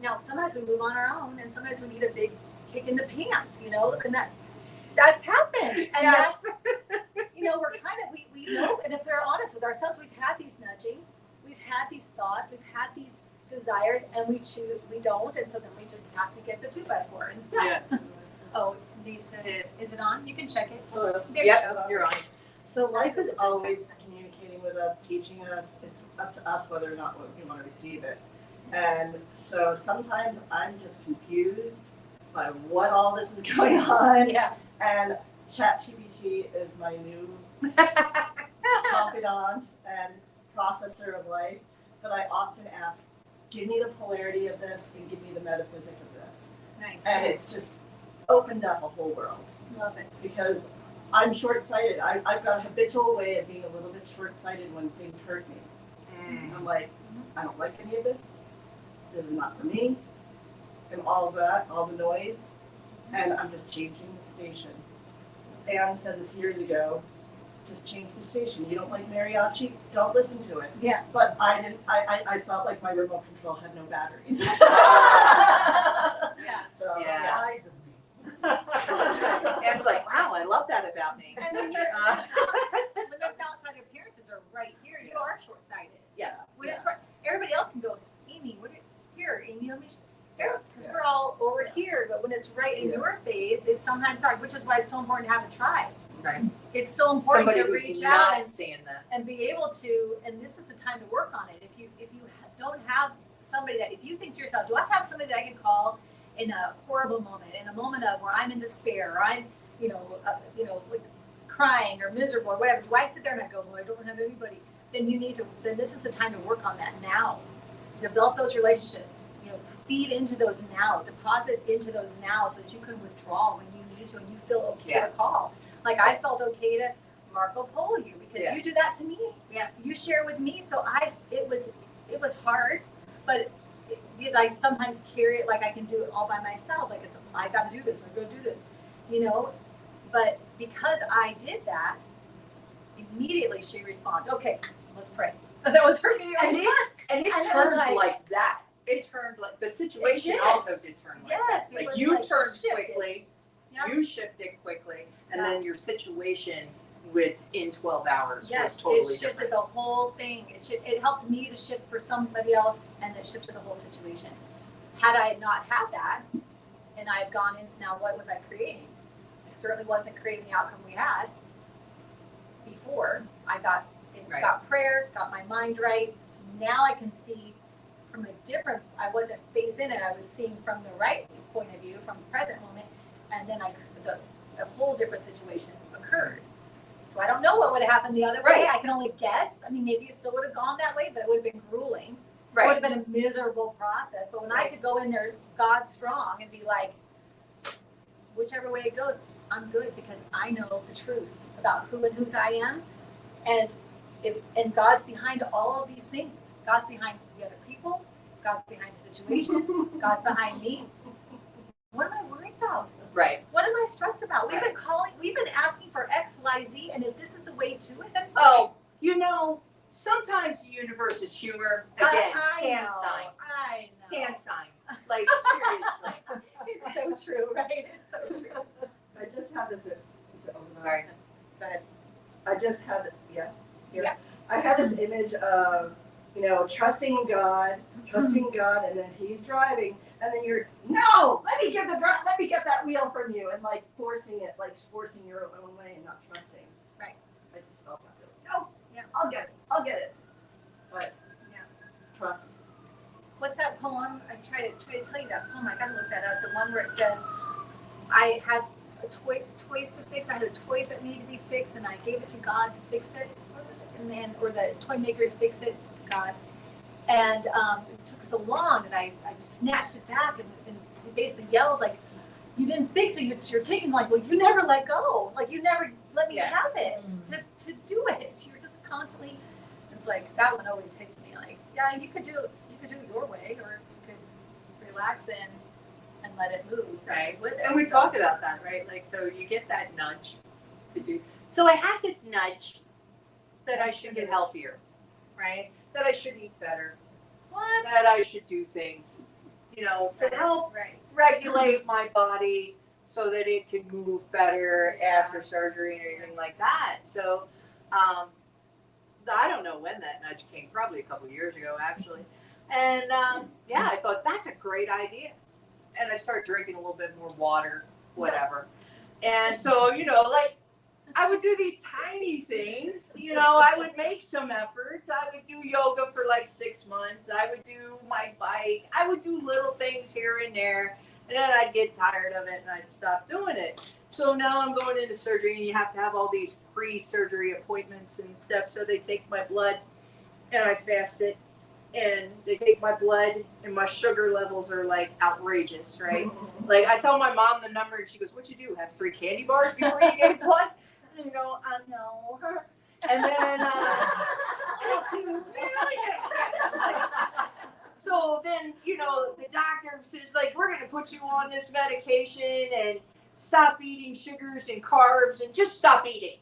Now sometimes we move on our own and sometimes we need a big kick in the pants, and that's happened. And Yes. we're kind of, we know, and if we're honest with ourselves, we've had these nudgings, we've had these thoughts, we've had these desires, and we don't, and so then we just have to get the 2x4 instead. Yeah. Oh, needs to, is it on? You can check it. Hello. There you go. Yep, you're on. So life is always communicating with us, teaching us. It's up to us whether or not we want to receive it. And so sometimes I'm just confused by what all this is going on. Yeah. And ChatGPT is my new confidant and processor of life. But I often ask, give me the polarity of this and give me the metaphysic of this. Nice. And it's just opened up a whole world. Love it. Because I'm short-sighted. I've got a habitual way of being a little bit short-sighted when things hurt me. I'm like, I don't like any of this. This is not for me. And all of that, all the noise. And I'm just changing the station. Anne said this years ago, just change the station. You don't like mariachi? Don't listen to it. Yeah. But I didn't, I felt like my remote control had no batteries. Yeah. So, Yeah. Eyes of me. Anne's like, wow, I love that about me. And when when those outside appearances are right here, you are short-sighted. Yeah. When it's right, everybody else can go, Amy, here, Amy, let me, because we're all over here, but when it's right in your face, it's sometimes hard, which is why it's so important to have a tribe. Right. It's so important Somebody to who's reach out not and seeing that. and be able to, and this is the time to work on it. If you don't have somebody that, if you think to yourself, do I have somebody that I can call in a horrible moment, in a moment of where I'm in despair, or I'm, like crying or miserable or whatever, do I sit there and I go, well, I don't have anybody? Then then this is the time to work on that now. Develop those relationships, feed into those now, deposit into those now so that you can withdraw when you need to and you feel okay to call. Like I felt okay to Marco Polo you because you do that to me. Yeah. You share with me. So it was hard, but because I sometimes carry it like I can do it all by myself. Like I got to do this, or go do this, But because I did that, immediately she responds, okay, let's pray. That was her immediate response. And it And it turned was like that. It turned like the situation did. also did turn like Yes, that. it Like was you like turned shifted. quickly, Yeah. you shifted quickly, and Yeah. then your situation within 12 hours Yes, was totally it shifted different. the whole thing. It helped me to shift for somebody else, and it shifted the whole situation. Had I not had that, and I had gone in, now what was I creating? I certainly wasn't creating the outcome we had before. I got prayer, got my mind right. Now I can see from a different. I wasn't facing it. I was seeing from the right point of view, from the present moment, and then a whole different situation occurred. So I don't know what would have happened the other way. Right. I can only guess. I mean, maybe it still would have gone that way, but it would have been grueling. It would Right. have been a miserable process. But when I could go in there, God strong, and be like, whichever way it goes, I'm good because I know the truth about who and whose I am, and God's behind all of these things. God's behind the other people. God's behind the situation. God's behind me. What am I worried about? Right. What am I stressed about? We've Right. we've been asking for X, Y, Z, and if this is the way to it, then Oh, sometimes the universe is humor. Again, I hand know, sign. I know. Hand sign. Like seriously. It's so true, right? It's so true. I just had this. Sorry. Go ahead. I just had, here. Yeah. I had this image of, trusting God, and then he's driving, and then you're, no, let me get that wheel from you, and like forcing your own way and not trusting. Right. I just felt that. No, Yeah. I'll get it. But Yeah. trust. What's that poem? I try to tell you that poem. I gotta look that up. The one where it says, I had toys to fix. I had a toy that needed to be fixed, and I gave it to God to fix it. What was it? And then, or the toy maker to fix it, God. And it took so long, and I snatched it back, and he basically yelled like, "You didn't fix it. You're taking like, well, you never let go. Like you never let me have it to do it. You're just constantly." It's like that one always hits me. Like, yeah, you could do it your way, or you could relax and let it move. Right. With it. And we talk about that, right? Like, so you get that nudge to do. So I had this nudge that I should get healthier, right? That I should eat better. What? That I should do things, to help Right. regulate my body so that it can move better after surgery and everything like that. So, I don't know when that nudge came, probably a couple of years ago, actually. And yeah, I thought that's a great idea. And I started drinking a little bit more water, whatever. And so, like, I would do these tiny things. I would make some efforts. I would do yoga for like 6 months. I would do my bike. I would do little things here and there. And then I'd get tired of it and I'd stop doing it. So now I'm going into surgery, and you have to have all these pre-surgery appointments and stuff. So they take my blood and I fast it. And they take my blood, and my sugar levels are like outrageous, right? Like, I tell my mom the number, and she goes, "What'd you do? Have 3 candy bars before you gave blood?" And I go, "No." And then, so then, the doctor says, like, "We're going to put you on this medication and stop eating sugars and carbs and just stop eating."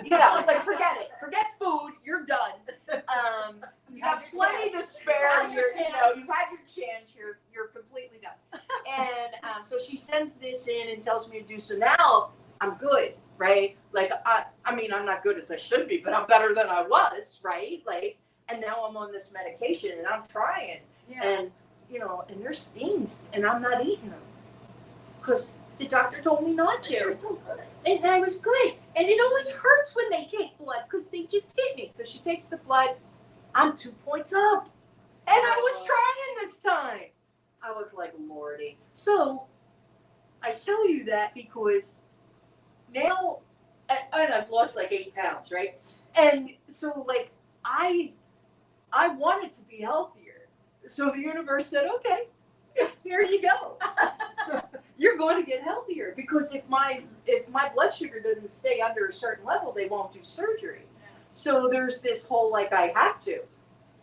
Yeah. Like, forget it. Forget food. You're done. You have plenty to spare. You've had your chance. You're completely done. And so she sends this in and tells me to do. So now I'm good, right? Like, I mean, I'm not good as I should be, but I'm better than I was, right? Like, and now I'm on this medication and I'm trying. Yeah. And, and there's things, and I'm not eating them because the doctor told me not to. You're so good. And I was good. And it always hurts when they take blood because they just hit me. So she takes the blood. I'm 2 points up. And I was trying this time. I was like, Lordy. So I tell you that because now, and I've lost like 8 pounds, right? And so, like, I wanted to be healthier. So the universe said, okay, here you go. You're going to get healthier because if my blood sugar doesn't stay under a certain level, they won't do surgery. So there's this whole, like, I have to.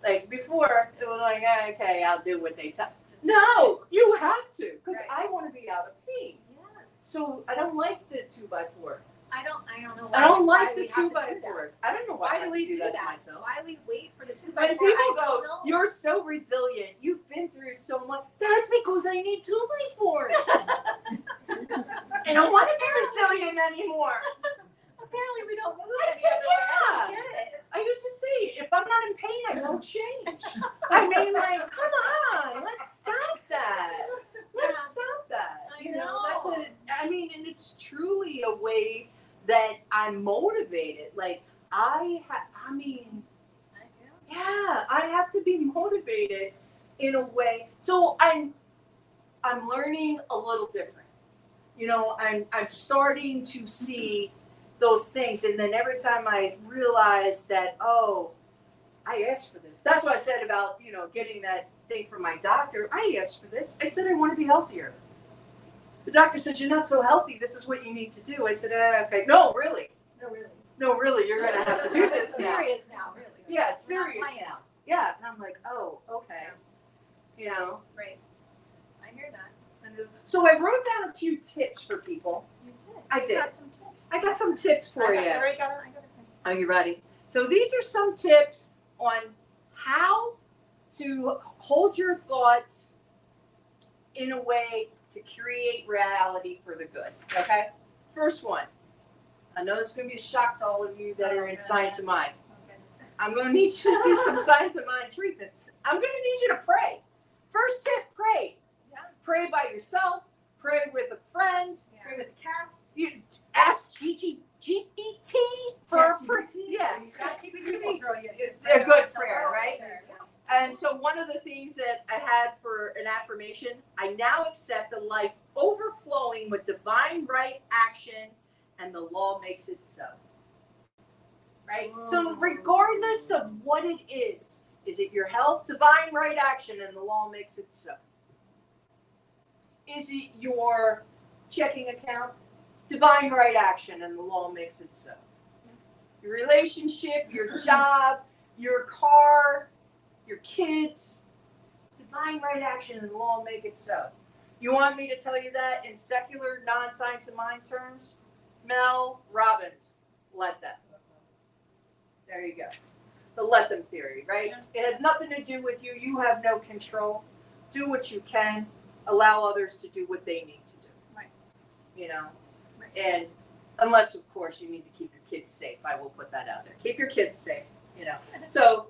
Like, before, it was like, okay, I'll do what they tell. No, you have to, because I want to be out of pain. Yes. So I don't like the 2x4. I don't know. I don't why like the we have to do that. 2x4s. I don't know why Why do we do that that? to myself. Why we wait for the 2x4? When people I go, don't know. "You're so resilient. You've been through so much." That's because I need 2x4s. I don't want to be resilient anymore. Apparently we don't move I any said, other way. I yeah. don't get it. I used to say, if I'm not in pain, I won't change. I mean, like, come on, let's stop that. Let's stop that. I know. And it's truly a way that I'm motivated. Like, I have to be motivated in a way. So I'm learning a little different. I'm starting to see those things, and then every time I realize that, oh, I asked for this. That's what I said about, getting that thing from my doctor. I asked for this. I said I want to be healthier. The doctor said, "You're not so healthy. This is what you need to do." I said, okay. No, really. No, really. You're going to have to do this It's now. serious now, really. Yeah, it's We're not serious playing. now. Yeah. And I'm like, oh, okay. Right. I hear that. So I wrote down a few tips for people. You did. I You did. got some tips. I got some tips for you. I already got it. I got it. Are you ready? So these are some tips on how to hold your thoughts in a way to create reality for the good. Okay? First one. I know this is going to be a shock to all of you that are in Science of Mind. I'm going to need you to do some Science of Mind treatments. I'm going to need you to pray. First tip, pray. Yeah. Pray by yourself. Pray with a friend. Yeah. Pray with the cats. You ask GPT for yeah. ChatGPT will throw you. It's a good prayer, right? There, yeah. And so one of the things that I had for an affirmation, I now accept a life overflowing with divine right action, and the law makes it so. Right? So regardless of what it is it your health, divine right action, and the law makes it so? Is it your checking account? Divine right action, and the law makes it so. Your relationship, your job, your car, your kids, divine right action, and the law make it so. You want me to tell you that in secular, non-science of mind terms? Mel Robbins, let them. There you go. The let them theory, right? It has nothing to do with you. You have no control. Do what you can. Allow others to do what they need to do. Right. And unless, of course, you need to keep your kids safe. I will put that out there. Keep your kids safe, So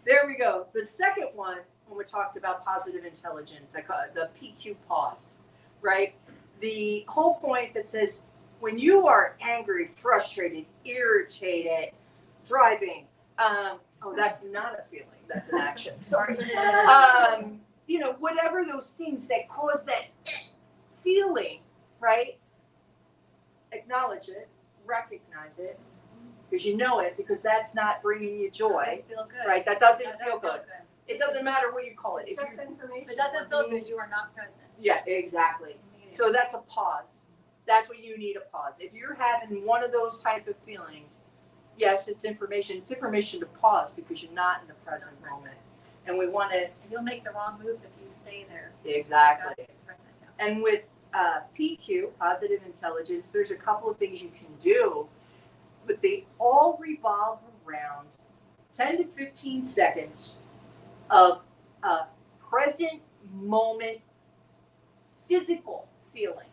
there we go. The second one when we talked about positive intelligence, I call it the PQ pause, right? The whole point that says when you are angry, frustrated, irritated, driving, oh, that's not a feeling, that's an action, sorry. You know, whatever those things that cause that feeling, right? Acknowledge it, recognize it, because you know it, because that's not bringing you joy, Doesn't feel good. right? That doesn't feel good. It doesn't matter what you call it. It's If just information. If it doesn't feel good, you are not present. yeah, exactly. So that's a pause. That's what you need, a pause. If you're having one of those type of feelings, yes, it's information. It's information to pause because you're not in the present moment. And we want to. And you'll make the wrong moves if you stay there. Exactly. You gotta be present, yeah. And with PQ, positive intelligence, there's a couple of things you can do, but they all revolve around 10 to 15 seconds of a present moment physical feeling.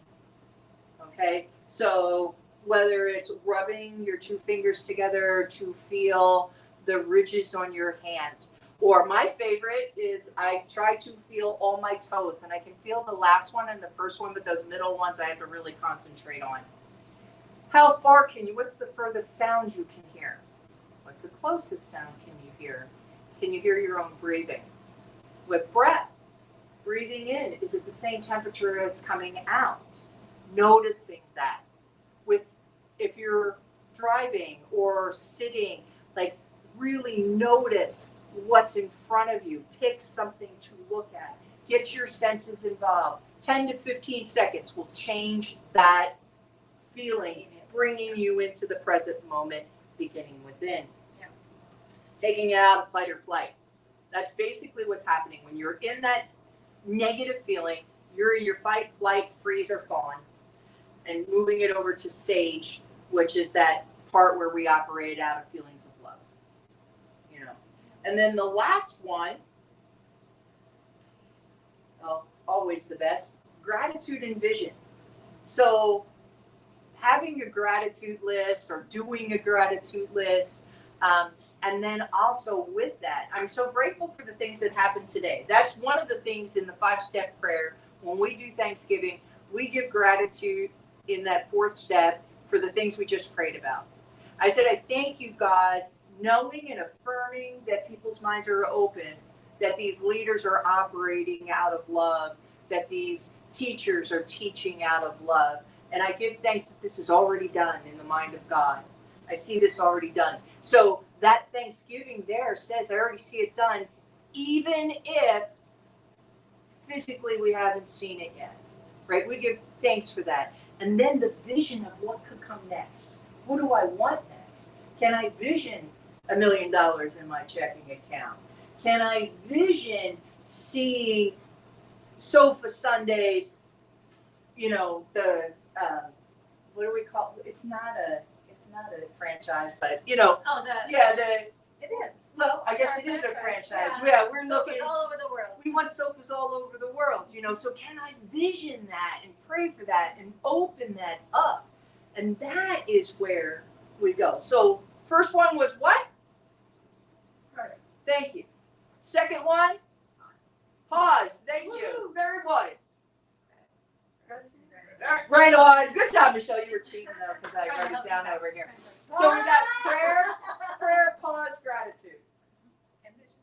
Okay? So whether it's rubbing your two fingers together to feel the ridges on your hand, or my favorite is I try to feel all my toes, and I can feel the last one and the first one, but those middle ones I have to really concentrate on. How far can you, what's the furthest sound you can hear? What's the closest sound can you hear? Can you hear your own breathing? With breath, breathing in, is it the same temperature as coming out? Noticing that. With, if you're driving or sitting, like really notice what's in front of you. Pick something to look at. Get your senses involved. 10 to 15 seconds will change that feeling, bringing you into the present moment, beginning within. Yeah. Taking it out of fight or flight. That's basically what's happening. When you're in that negative feeling, you're in your fight, flight, freeze, or fawn, and moving it over to sage, which is that part where we operate out of feelings of love. You know. And then the last one, oh, always the best, gratitude and vision. So having a gratitude list or doing a gratitude list, and then also with that, I'm so grateful for the things that happened today. That's one of the things in the 5-step prayer. When we do Thanksgiving, we give gratitude in that 4th step for the things we just prayed about. I said, I thank you, God, knowing and affirming that people's minds are open, that these leaders are operating out of love, that these teachers are teaching out of love. And I give thanks that this is already done in the mind of God. I see this already done. So that Thanksgiving there says I already see it done, even if physically we haven't seen it yet, right? We give thanks for that. And then the vision of what could come next. What do I want next? Can I vision $1 million in my checking account? Can I vision seeing Sofa Sundays, you know, the, what do we call it? It's not a franchise, but, you know, Oh, it is. well, I guess it is a franchise. Yeah, we're looking all over the world. we want sofas all over the world, you know, so can I vision that and pray for that and open that up? And that is where we go. So first one was what? Right. Thank you. Second one? Pause. Thank you. Third one? Right on. Good job, Michelle. You were cheating though, because I wrote it down over here. So we got prayer, pause, gratitude. And vision.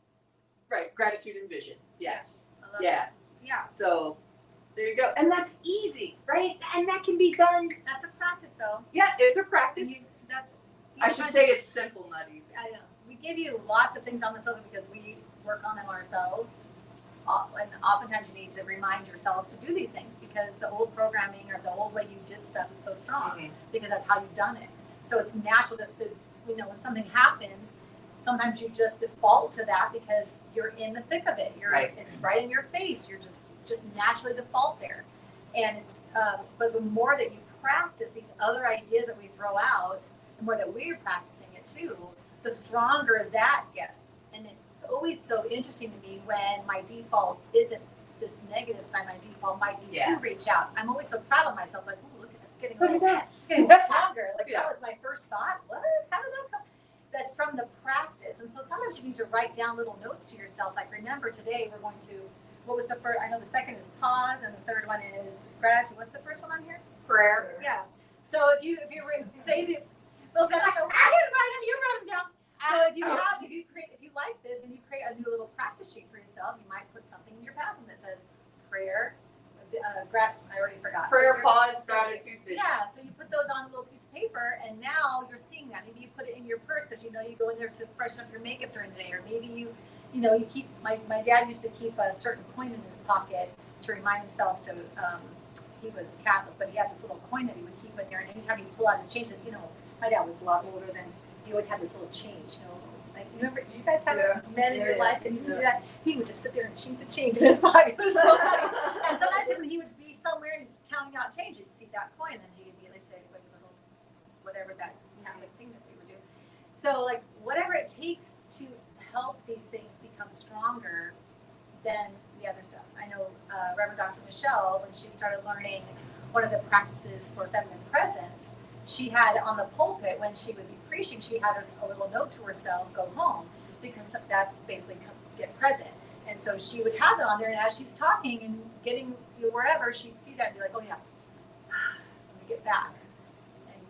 Right, gratitude and vision. Yes. I love Yeah. it. Yeah. So there you go. And that's easy, right? And that can be done. That's a practice though. Yeah, it's a practice. I should say it's simple, not easy. I know. We give you lots of things on the sofa because we work on them ourselves. And oftentimes you need to remind yourselves to do these things because the old programming or the old way you did stuff is so strong because that's how you've done it. So it's natural just to, you know, when something happens, sometimes you just default to that because you're in the thick of it. It's right in your face. You're just naturally default there. And it's, but the more that you practice these other ideas that we throw out, the more that we're practicing it too, the stronger that gets. And it's always so interesting to me when my default isn't this negative side. My default might be to reach out. I'm always so proud of myself. Like, oh, look at that. It's getting Look at that. It's getting stronger. Like Yeah. that was my first thought. What? How did that come? That's from from the practice. And so sometimes you need to write down little notes to yourself, like remember today we're going to, what was the first, I know the second is pause and the third one is gratitude. What's the first one on here? Prayer. Yeah. So if you say the, well, then I didn't write them, you wrote them down. So if you like this and you create a new little practice sheet for yourself, you might put something in your bathroom that says prayer, I already forgot. Prayer, pause, gratitude, vision. Yeah, so you put those on a little piece of paper, and now you're seeing that. Maybe you put it in your purse because you know you go in there to freshen up your makeup during the day, or maybe you keep. My dad used to keep a certain coin in his pocket to remind himself to. He was Catholic, but he had this little coin that he would keep in there, and anytime he'd pull out his change, my dad was a lot older than. He always had this little change, Like, you remember, did you guys have men in your life that used to do that? He would just sit there and chink the change in his pocket. It was so funny. And sometimes when he would be somewhere and he's counting out change, he'd see that coin and he'd immediately say, like, little, whatever that Catholic thing that they would do. So, like, whatever it takes to help these things become stronger than the other stuff. I know Reverend Dr. Michelle, when she started learning one of the practices for feminine presence, she had on the pulpit when she would be preaching, she had a little note to herself, go home, because that's basically get present. And so she would have that on there, and as she's talking and getting wherever, she'd see that and be like, oh yeah, let me get back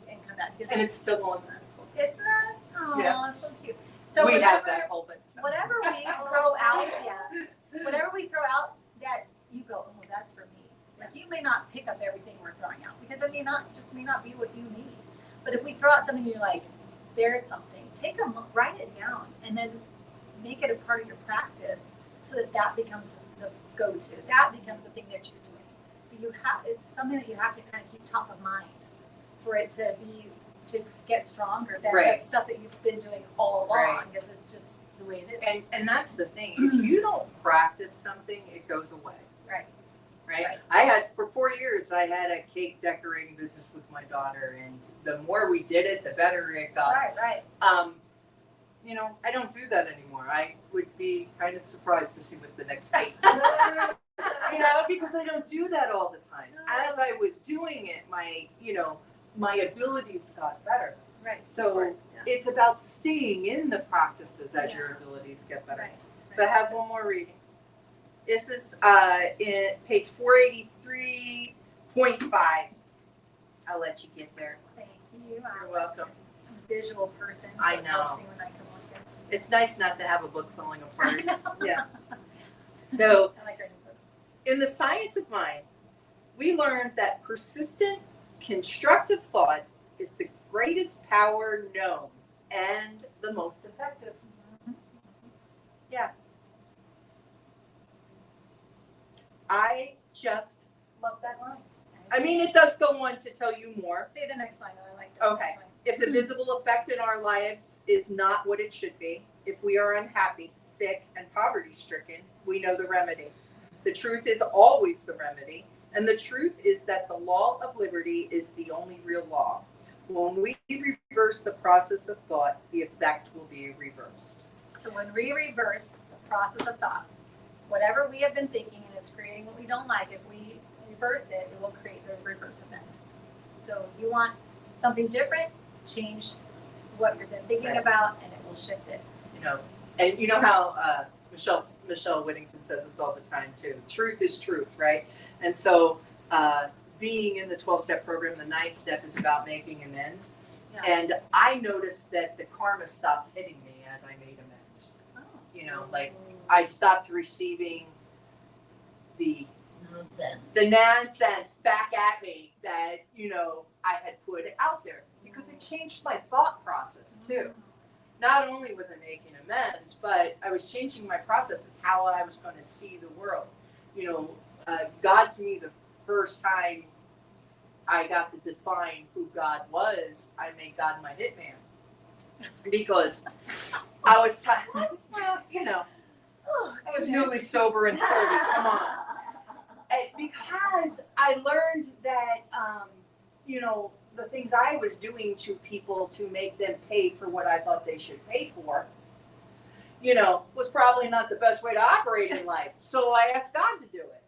and come back. And it's still on there. Isn't that? Oh, Yeah. So cute. So we whatever, have that pulpit. So. whatever we throw out, whatever we throw out that you go, oh, that's for me. Like you may not pick up everything we're throwing out because it may not be what you need. But if we throw out something, you're like, there's something. Write it down, and then make it a part of your practice, so that becomes the go-to. That becomes the thing that you're doing. But it's something that you have to kind of keep top of mind for it to get stronger than Right. the stuff that you've been doing all along, because it's just the way it is. And that's the thing. If you don't practice something, it goes away. Right. Right. For 4 years, I had a cake decorating business with my daughter, and the more we did it, the better it got. Right. I don't do that anymore. I would be kind of surprised to see what the next cake. Because I don't do that all the time. As I was doing it, my abilities got better. Right. So it's about staying in the practices as your abilities get better. Right. But I have one more reading. This is in page 483.5. I'll let you get there. Thank you. You're welcome. I'm a visual person, so I it helps know. me when I can look at it. It's nice not to have a book falling apart. I know. Yeah. So, I like reading books. in the science of mind, we learned that persistent, constructive thought is the greatest power known and the most effective. Yeah. I just love that line. I mean, it does go on to tell you more. Say the next line. I like this Okay. next line. If the visible effect in our lives is not what it should be, if we are unhappy, sick, and poverty-stricken, we know the remedy. The truth is always the remedy, and the truth is that the law of liberty is the only real law. When we reverse the process of thought, the effect will be reversed. So when we reverse the process of thought, whatever we have been thinking and it's creating what we don't like, if we reverse it, it will create the reverse effect. So you want something different, change what you've been thinking Right. about, and it will shift it. And you know how Michelle Whittington says this all the time too. Truth is truth, right? And so being in the 12-step program, the 9th step is about making amends. Yeah. And I noticed that the karma stopped hitting me as I made amends. Like I stopped receiving the nonsense back at me that, I had put out there, because it changed my thought process too. Not only was I making amends, but I was changing my processes, how I was going to see the world. God to me, the first time I got to define who God was, I made God my hitman. Because I was tired. I was newly sober and 30. Come on. Because I learned that, the things I was doing to people to make them pay for what I thought they should pay for, was probably not the best way to operate in life. So I asked God to do it.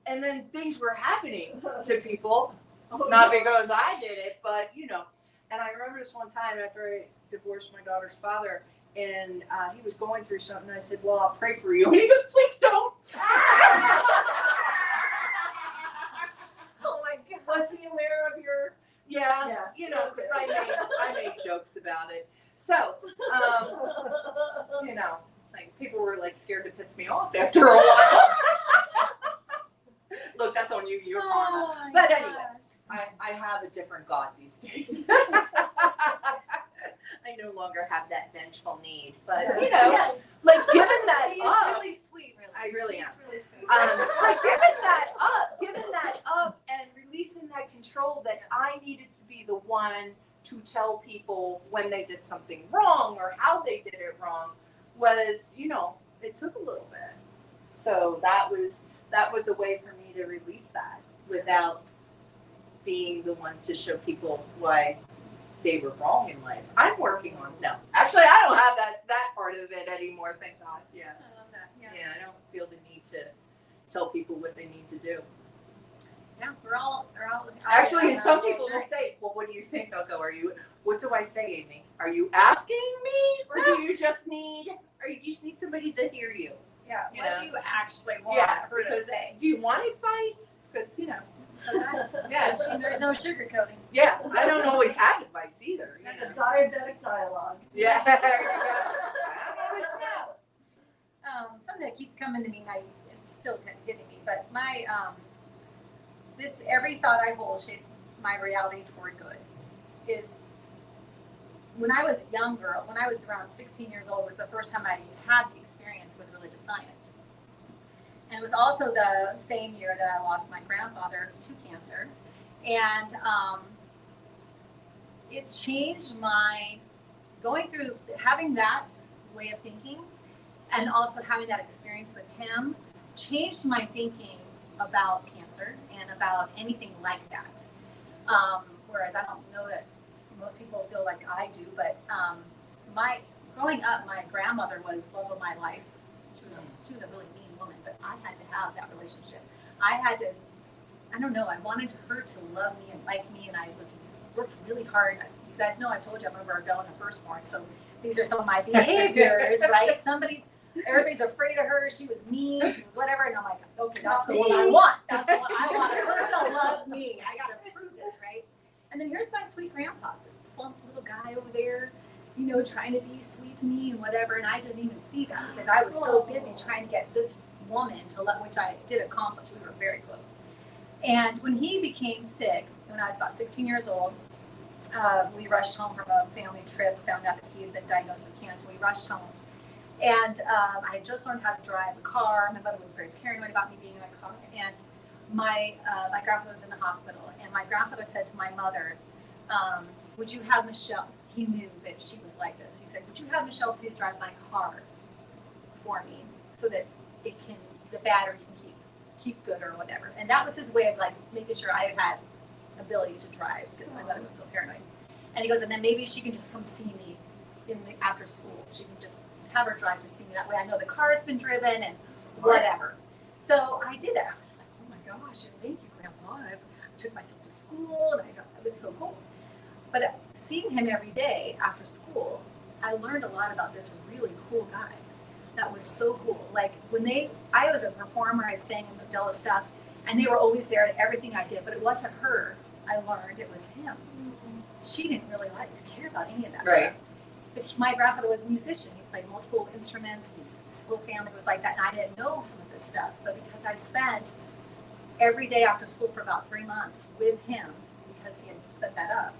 And then things were happening to people, not because I did it, but, And I remember this one time after I divorced my daughter's father, and he was going through something. And I said, "Well, I'll pray for you." And he goes, "Please don't." Oh my God. Was he aware of your? Yeah, Yes, you know, because okay. I made jokes about it. So, you know, like people were like scared to piss me off after a while. Look, that's on you, your karma. my But anyway, gosh. I have a different God these days. I no longer have that vengeful need, but you know, Yeah. like giving that She is up. really sweet, really. I really She's am. really sweet. Like giving that up and releasing that control that I needed to be the one to tell people when they did something wrong or how they did it wrong was, you know, it took a little bit. So that was a way for me to release that without being the one to show people why they were wrong in life. I'm working on actually I don't have that part of it anymore, thank God. Yeah. I love that. Yeah. Yeah, I don't feel the need to tell people what they need to do. Yeah, we're all. Actually, on some our people little will say, "Well, what do you think?" I'll go, what do I say, Amy? Are you asking me, or do you just need somebody to hear you? Yeah. You What know? do you actually want Yeah, her to because say? do you want advice? Because yes, There's no sugarcoating. yeah, I don't always have advice either. You That's a know? diabetic dialogue. Yeah, there you go. I don't always know. Something that keeps coming to me, and it's still kind of hitting me, but my this every thought I hold shapes my reality toward good. Is when I was a young girl, when I was around 16 years old, was the first time I had the experience with religious science. And it was also the same year that I lost my grandfather to cancer. And it's changed my going through having that way of thinking and also having that experience with him changed my thinking about cancer and about anything like that. Whereas I don't know that most people feel like I do, but growing up, my grandmother was love of my life. She was a really mean woman, but I had to have that relationship. I don't know, I wanted her to love me and like me, and I worked really hard. You guys know, I told you I'm a Virgo and a firstborn, so these are some of my behaviors, right? Everybody's afraid of her. She was mean, she was whatever, and I'm like, okay, that's the one I want. That's the one I want her to love me. I gotta prove this, right? And then here's my sweet grandpa, this plump little guy over there, you know, trying to be sweet to me and whatever, and I didn't even see that because I was so busy trying to get this woman to love, which I did accomplish. We were very close. And when he became sick, when I was about 16 years old, we rushed home from a family trip, found out that he had been diagnosed with cancer. We rushed home. And I had just learned how to drive a car. My mother was very paranoid about me being in a car. And my grandfather was in the hospital. And my grandfather said to my mother, would you have Michelle? He knew that she was like this. He said, would you have Michelle please drive my car for me so that the battery can keep good or whatever. And that was his way of like making sure I had ability to drive because my mother was so paranoid. And he goes, and then maybe she can just come see me after school. She can just have her drive to see me. That way I know the car has been driven and whatever. So I did that. I was like, oh my gosh, thank you, Grandpa. I took myself to school and it was so cool. But seeing him every day after school, I learned a lot about this really cool guy. That was so cool. Like I was a performer, I sang in Mandela stuff, and they were always there at everything I did, but it wasn't her I learned, it was him. She didn't really care about any of that stuff. But my grandfather was a musician. He played multiple instruments. His whole family was like that, and I didn't know some of this stuff. But because I spent every day after school for about 3 months with him, because he had set that up,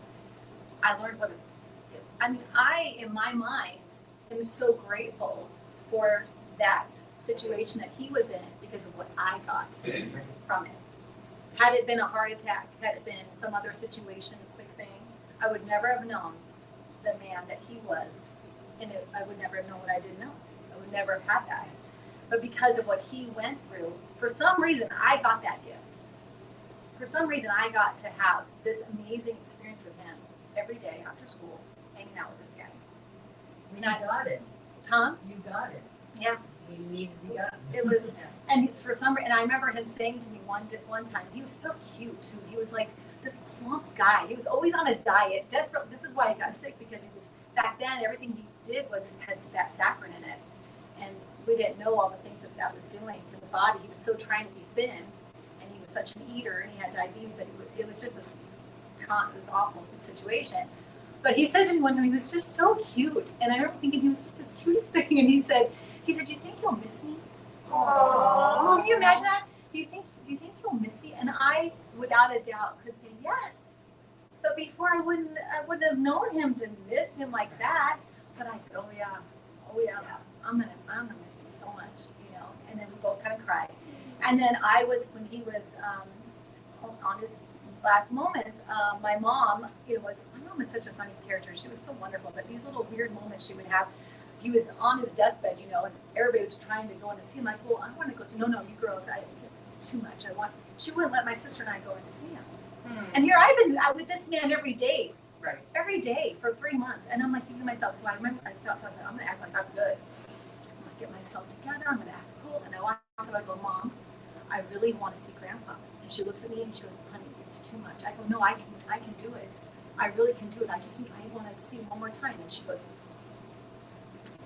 I learned in my mind, am so grateful for that situation that he was in because of what I got from it. Had it been a heart attack, had it been some other situation, quick thing, I would never have known the man that he was, and I would never have known what I didn't know. I would never have had that. But because of what he went through, for some reason, I got that gift. For some reason, I got to have this amazing experience with him every day after school, hanging out with this guy. You got it. Huh? You got it. Yeah. You need to be gotten. It was, and it's for some reason, and I remember him saying to me one time, he was so cute too. He was like this plump guy. He was always on a diet, desperate. This is why he got sick, because he was, back then, everything he did has that saccharin in it. And we didn't know all the things that was doing to the body. He was so trying to be thin, and he was such an eater, and he had diabetes, that it was just this awful situation. But he said to me one time, he was just so cute. And I remember thinking he was just this cutest thing. And he said, do you think you'll miss me? Aww. Can you imagine that? Do you think you'll miss me? And I, without a doubt, could say yes. But before I wouldn't have known him to miss him like that. But I said, oh yeah, I'm gonna miss you so much, you know. And then we both kind of cried. And then when he was on his last moments, my mom was such a funny character. She was so wonderful. But these little weird moments she would have. He was on his deathbed, and everybody was trying to go in to see him. Like, well, I want to go see. No, you girls, it's too much. She wouldn't let my sister and I go in to see him. And here I've been with this man every day. Right. Every day for 3 months. And I'm like thinking to myself, so I remember I felt like I'm gonna act like I'm good. I'm gonna get myself together, I'm gonna act cool. And I walk up and I go, Mom, I really want to see Grandpa. And she looks at me and she goes, honey, it's too much. I go, no, I can do it. I really can do it. I want to see him one more time. And she goes,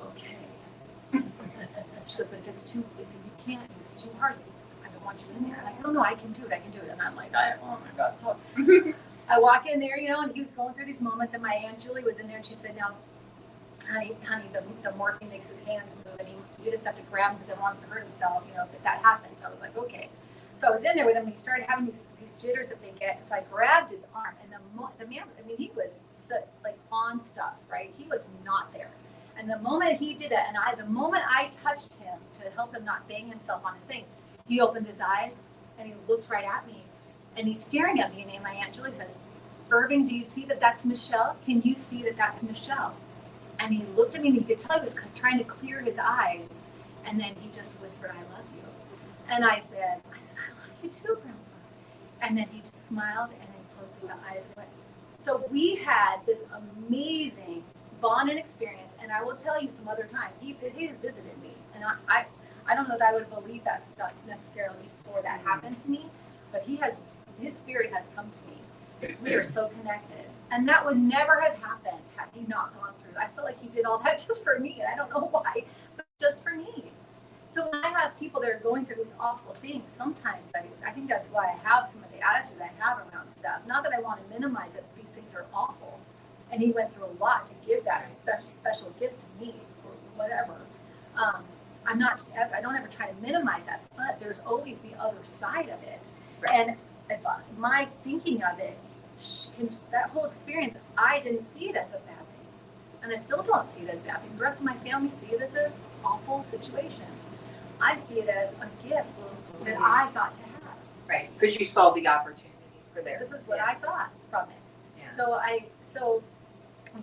okay. She goes, but if you can't, if it's too hard, I don't want you in there. I'm like, no, I can do it. And I'm like, oh my God. So I walk in there, and he was going through these moments, and my Aunt Julie was in there, and she said, now, honey, the morphine makes his hands move, and you just have to grab him because I want him to hurt himself, if that happens. So I was like, okay. So I was in there with him, and he started having these jitters that they get. So I grabbed his arm, and the man, he was like on stuff, right? He was not there. And the moment he did it, the moment I touched him to help him not bang himself on his thing, he opened his eyes and he looked right at me, and he's staring at me. And my Aunt Julie says, Irving, do you see that that's Michelle? Can you see that that's Michelle? And he looked at me, and you could tell he was trying to clear his eyes. And then he just whispered, I love you. And I said, I love you too, Grandpa. And then he just smiled and then closed his eyes and went. So we had this amazing bond and experience. And I will tell you some other time, he has visited me. And I don't know that I would believe that stuff necessarily before that happened to me, but his spirit has come to me. We are so connected. And that would never have happened had he not gone through. I feel like he did all that just for me, and I don't know why, but just for me. So when I have people that are going through these awful things, sometimes I think that's why I have some of the attitude I have around stuff. Not that I want to minimize it, these things are awful. And he went through a lot to give that special gift to me, or whatever. I don't ever try to minimize that, but there's always the other side of it. Right. And my thinking of it, that whole experience, I didn't see it as a bad thing. And I still don't see it as a bad thing. The rest of my family see it as an awful situation. I see it as a gift that I got to have. Right, because you saw the opportunity for there. This is what I got from it. Yeah. So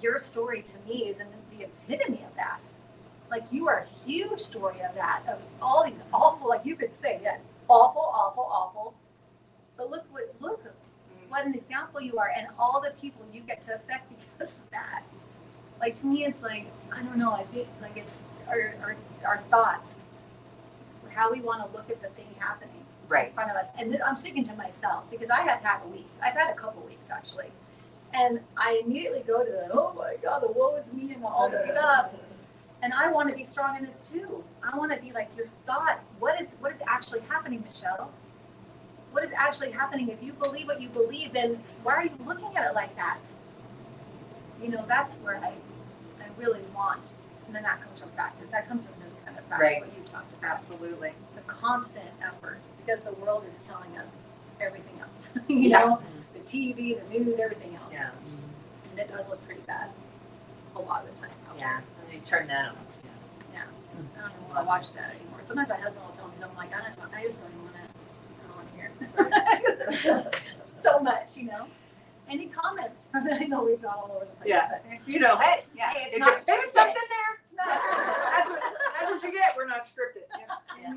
your story to me is the epitome of that. Like, you are a huge story of that, of all these awful, like you could say, yes, awful. But look what an example you are, and all the people you get to affect because of that. Like, to me, it's like, I don't know, I think like it's our thoughts, how we want to look at the thing happening in front of us. And I'm speaking to myself because I have had a week. I've had a couple weeks actually. And I immediately go to oh my God, the woe is me and all this stuff. And I want to be strong in this too. I want to be like your thought. What is actually happening, Michelle? What is actually happening? If you believe what you believe, then why are you looking at it like that? That's where I really want. And then that comes from practice. That comes from this kind of practice, what you talked about. Absolutely. It's a constant effort because the world is telling us everything else. you know, the TV, the news, everything else. Yeah. And it does look pretty bad a lot of the time. Yeah. And you turn that on. Yeah. I don't want to watch that anymore. Sometimes my husband will tell me something like, I don't know, I just don't even want to hear it. So much, Any comments? I know we've gone all over the place. Yeah. But, Hey, it's not there's scripted. something there. It's not scripted. That's what you get. We're not scripted. Yeah.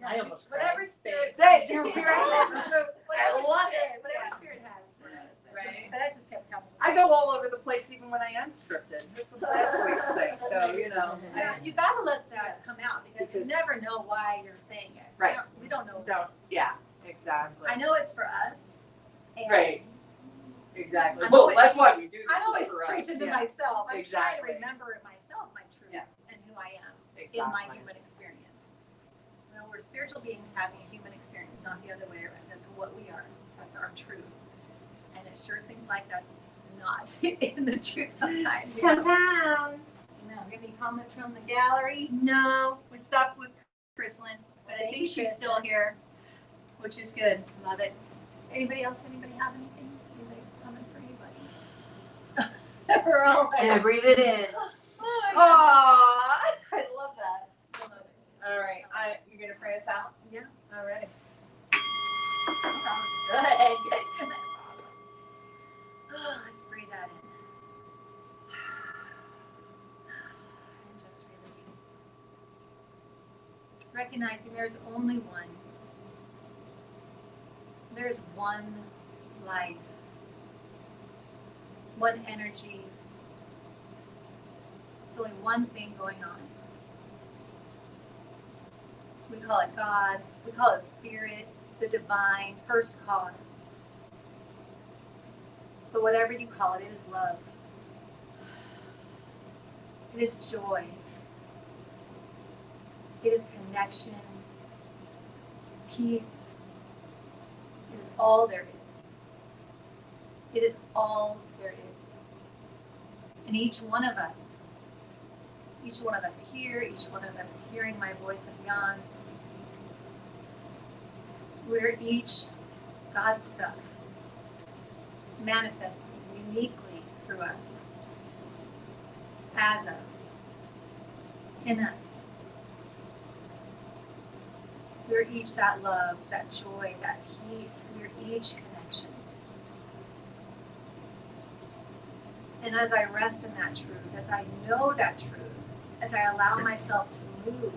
I almost Whatever spirit. You're right. Whatever love spirit, it. whatever spirit has for us. Right. But that just kept coming. I go all over the place even when I am scripted. This was last week's thing, so You gotta let that come out because you never know why you're saying it. Right. We don't know. Yeah, exactly. I know it's for us, And Right. Exactly. I'm Well, always- that's why you do this. I'm is always for us, preaching to yeah. myself. I'm trying Exactly. to remember in myself my truth Yeah. and who I am Exactly. in my human experience. You know, we're spiritual beings having a human experience, not the other way around. That's what we are. That's our truth. And it sure seems like that's not in the truth sometimes. You know? Sometimes. You know, any comments from the gallery? No, we stopped with Chrislyn, but I Thank think you, she's Kristen. still here, which is good. Love it. Anybody else? Anybody have anything? Anybody comment for anybody? We're all like, Yeah, breathe it in. oh, Aww. I love that. I love it too. All right. You're going to pray us out? Yeah. All right. That was good. Good. That's awesome. Oh, let's breathe that in. And just release. Recognizing there's only one. There's one life, one energy. There's only one thing going on. We call it God, we call it spirit, the divine, first cause. But whatever you call it, it is love. It is joy. It is connection, peace. It is all there is. It is all there is. And each one of us here, each one of us hearing my voice and beyond, we're each God's stuff, manifesting uniquely through us, as us, in us. We're each that love, that joy, that peace. We're each connection. And as I rest in that truth, as I know that truth, as I allow myself to move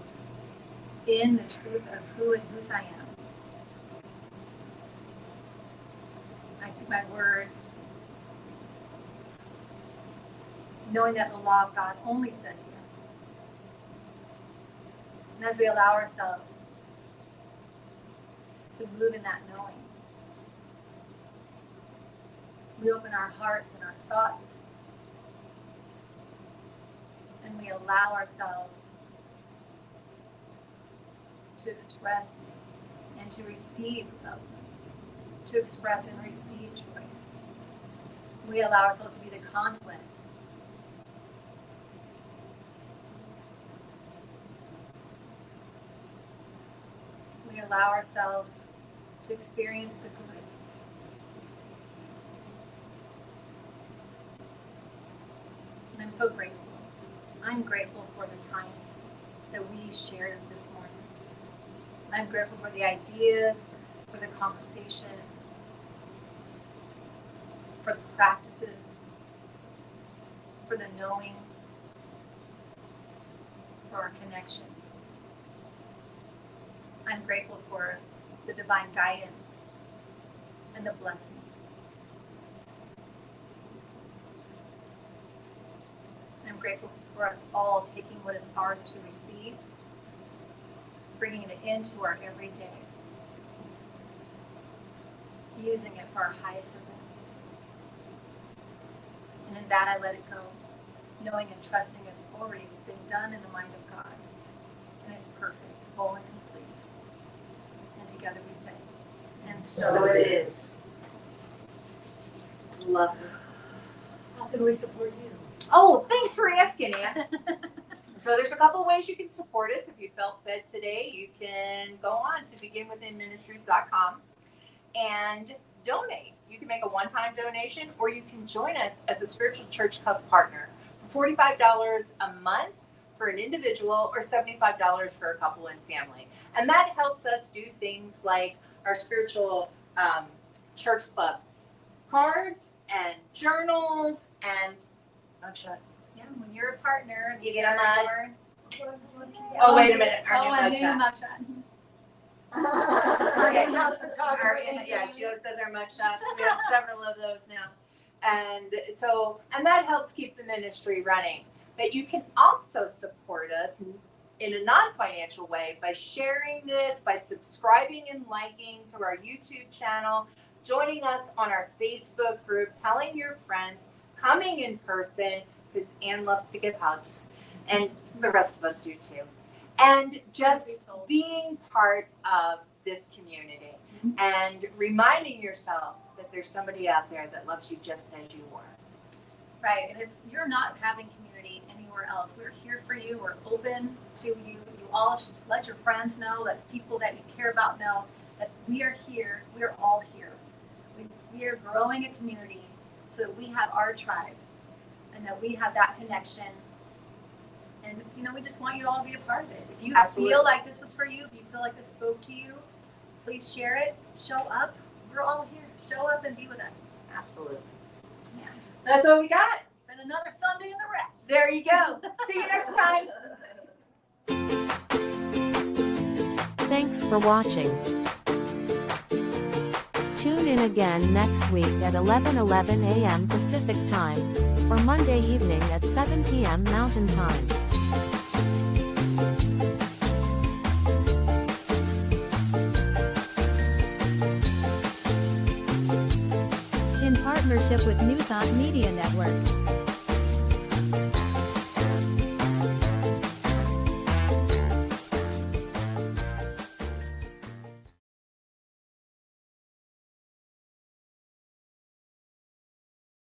in the truth of who and whose I am, I speak my word, knowing that the law of God only says yes. And as we allow ourselves to move in that knowing, we open our hearts and our thoughts, and we allow ourselves to express and to receive love, to express and receive joy. We allow ourselves to be the conduit we allow ourselves to experience the good. And I'm so grateful. I'm grateful for the time that we shared this morning. I'm grateful for the ideas, for the conversation, for the practices, for the knowing, for our connection. I'm grateful for the divine guidance and the blessing. I'm grateful for us all taking what is ours to receive, bringing it into our everyday, using it for our highest and best. And in that I let it go, knowing and trusting it's already been done in the mind of God. And it's perfect, whole and complete. And together we say, and So it is. Love it. How can we support you? Oh, thanks for asking, Ann. So there's a couple of ways you can support us. If you felt fed today, you can go on to beginwithinministries.com and donate. You can make a one-time donation, or you can join us as a Spiritual Church Club partner for $45 a month for an individual, or $75 for a couple and family. And that helps us do things like our spiritual church club cards and journals and mugshot. yeah, when you're a partner, You get a mug. mug. Oh, wait a minute, our Oh, new a new mugshot. mugshot. Okay. In-house photographer. Our, yeah, she always does our mugshots. We have several of those now. And that helps keep the ministry running. But you can also support us in a non-financial way by sharing this, by subscribing and liking to our YouTube channel, joining us on our Facebook group, telling your friends, coming in person, because Anne loves to give hugs, and the rest of us do too. And just being part of this community and reminding yourself that there's somebody out there that loves you just as you are. Right, and if you're not having community anywhere else, we're here for you. We're open to you. You all should let your friends know, let the people that you care about know that we are here. We are all here. We are growing a community so that we have our tribe and that we have that connection. And, you know, we just want you all to be a part of it. If you Absolutely. feel like this was for you, if you feel like this spoke to you, please share it. Show up. We're all here. Show up and be with us. Absolutely. Yeah. That's all we got. Been another Sunday in the Reps. There you go. See you next time. Thanks for watching. Tune in again next week at 11:11 a.m. Pacific Time, or Monday evening at 7 p.m. Mountain Time. In partnership with New Thought Media Network.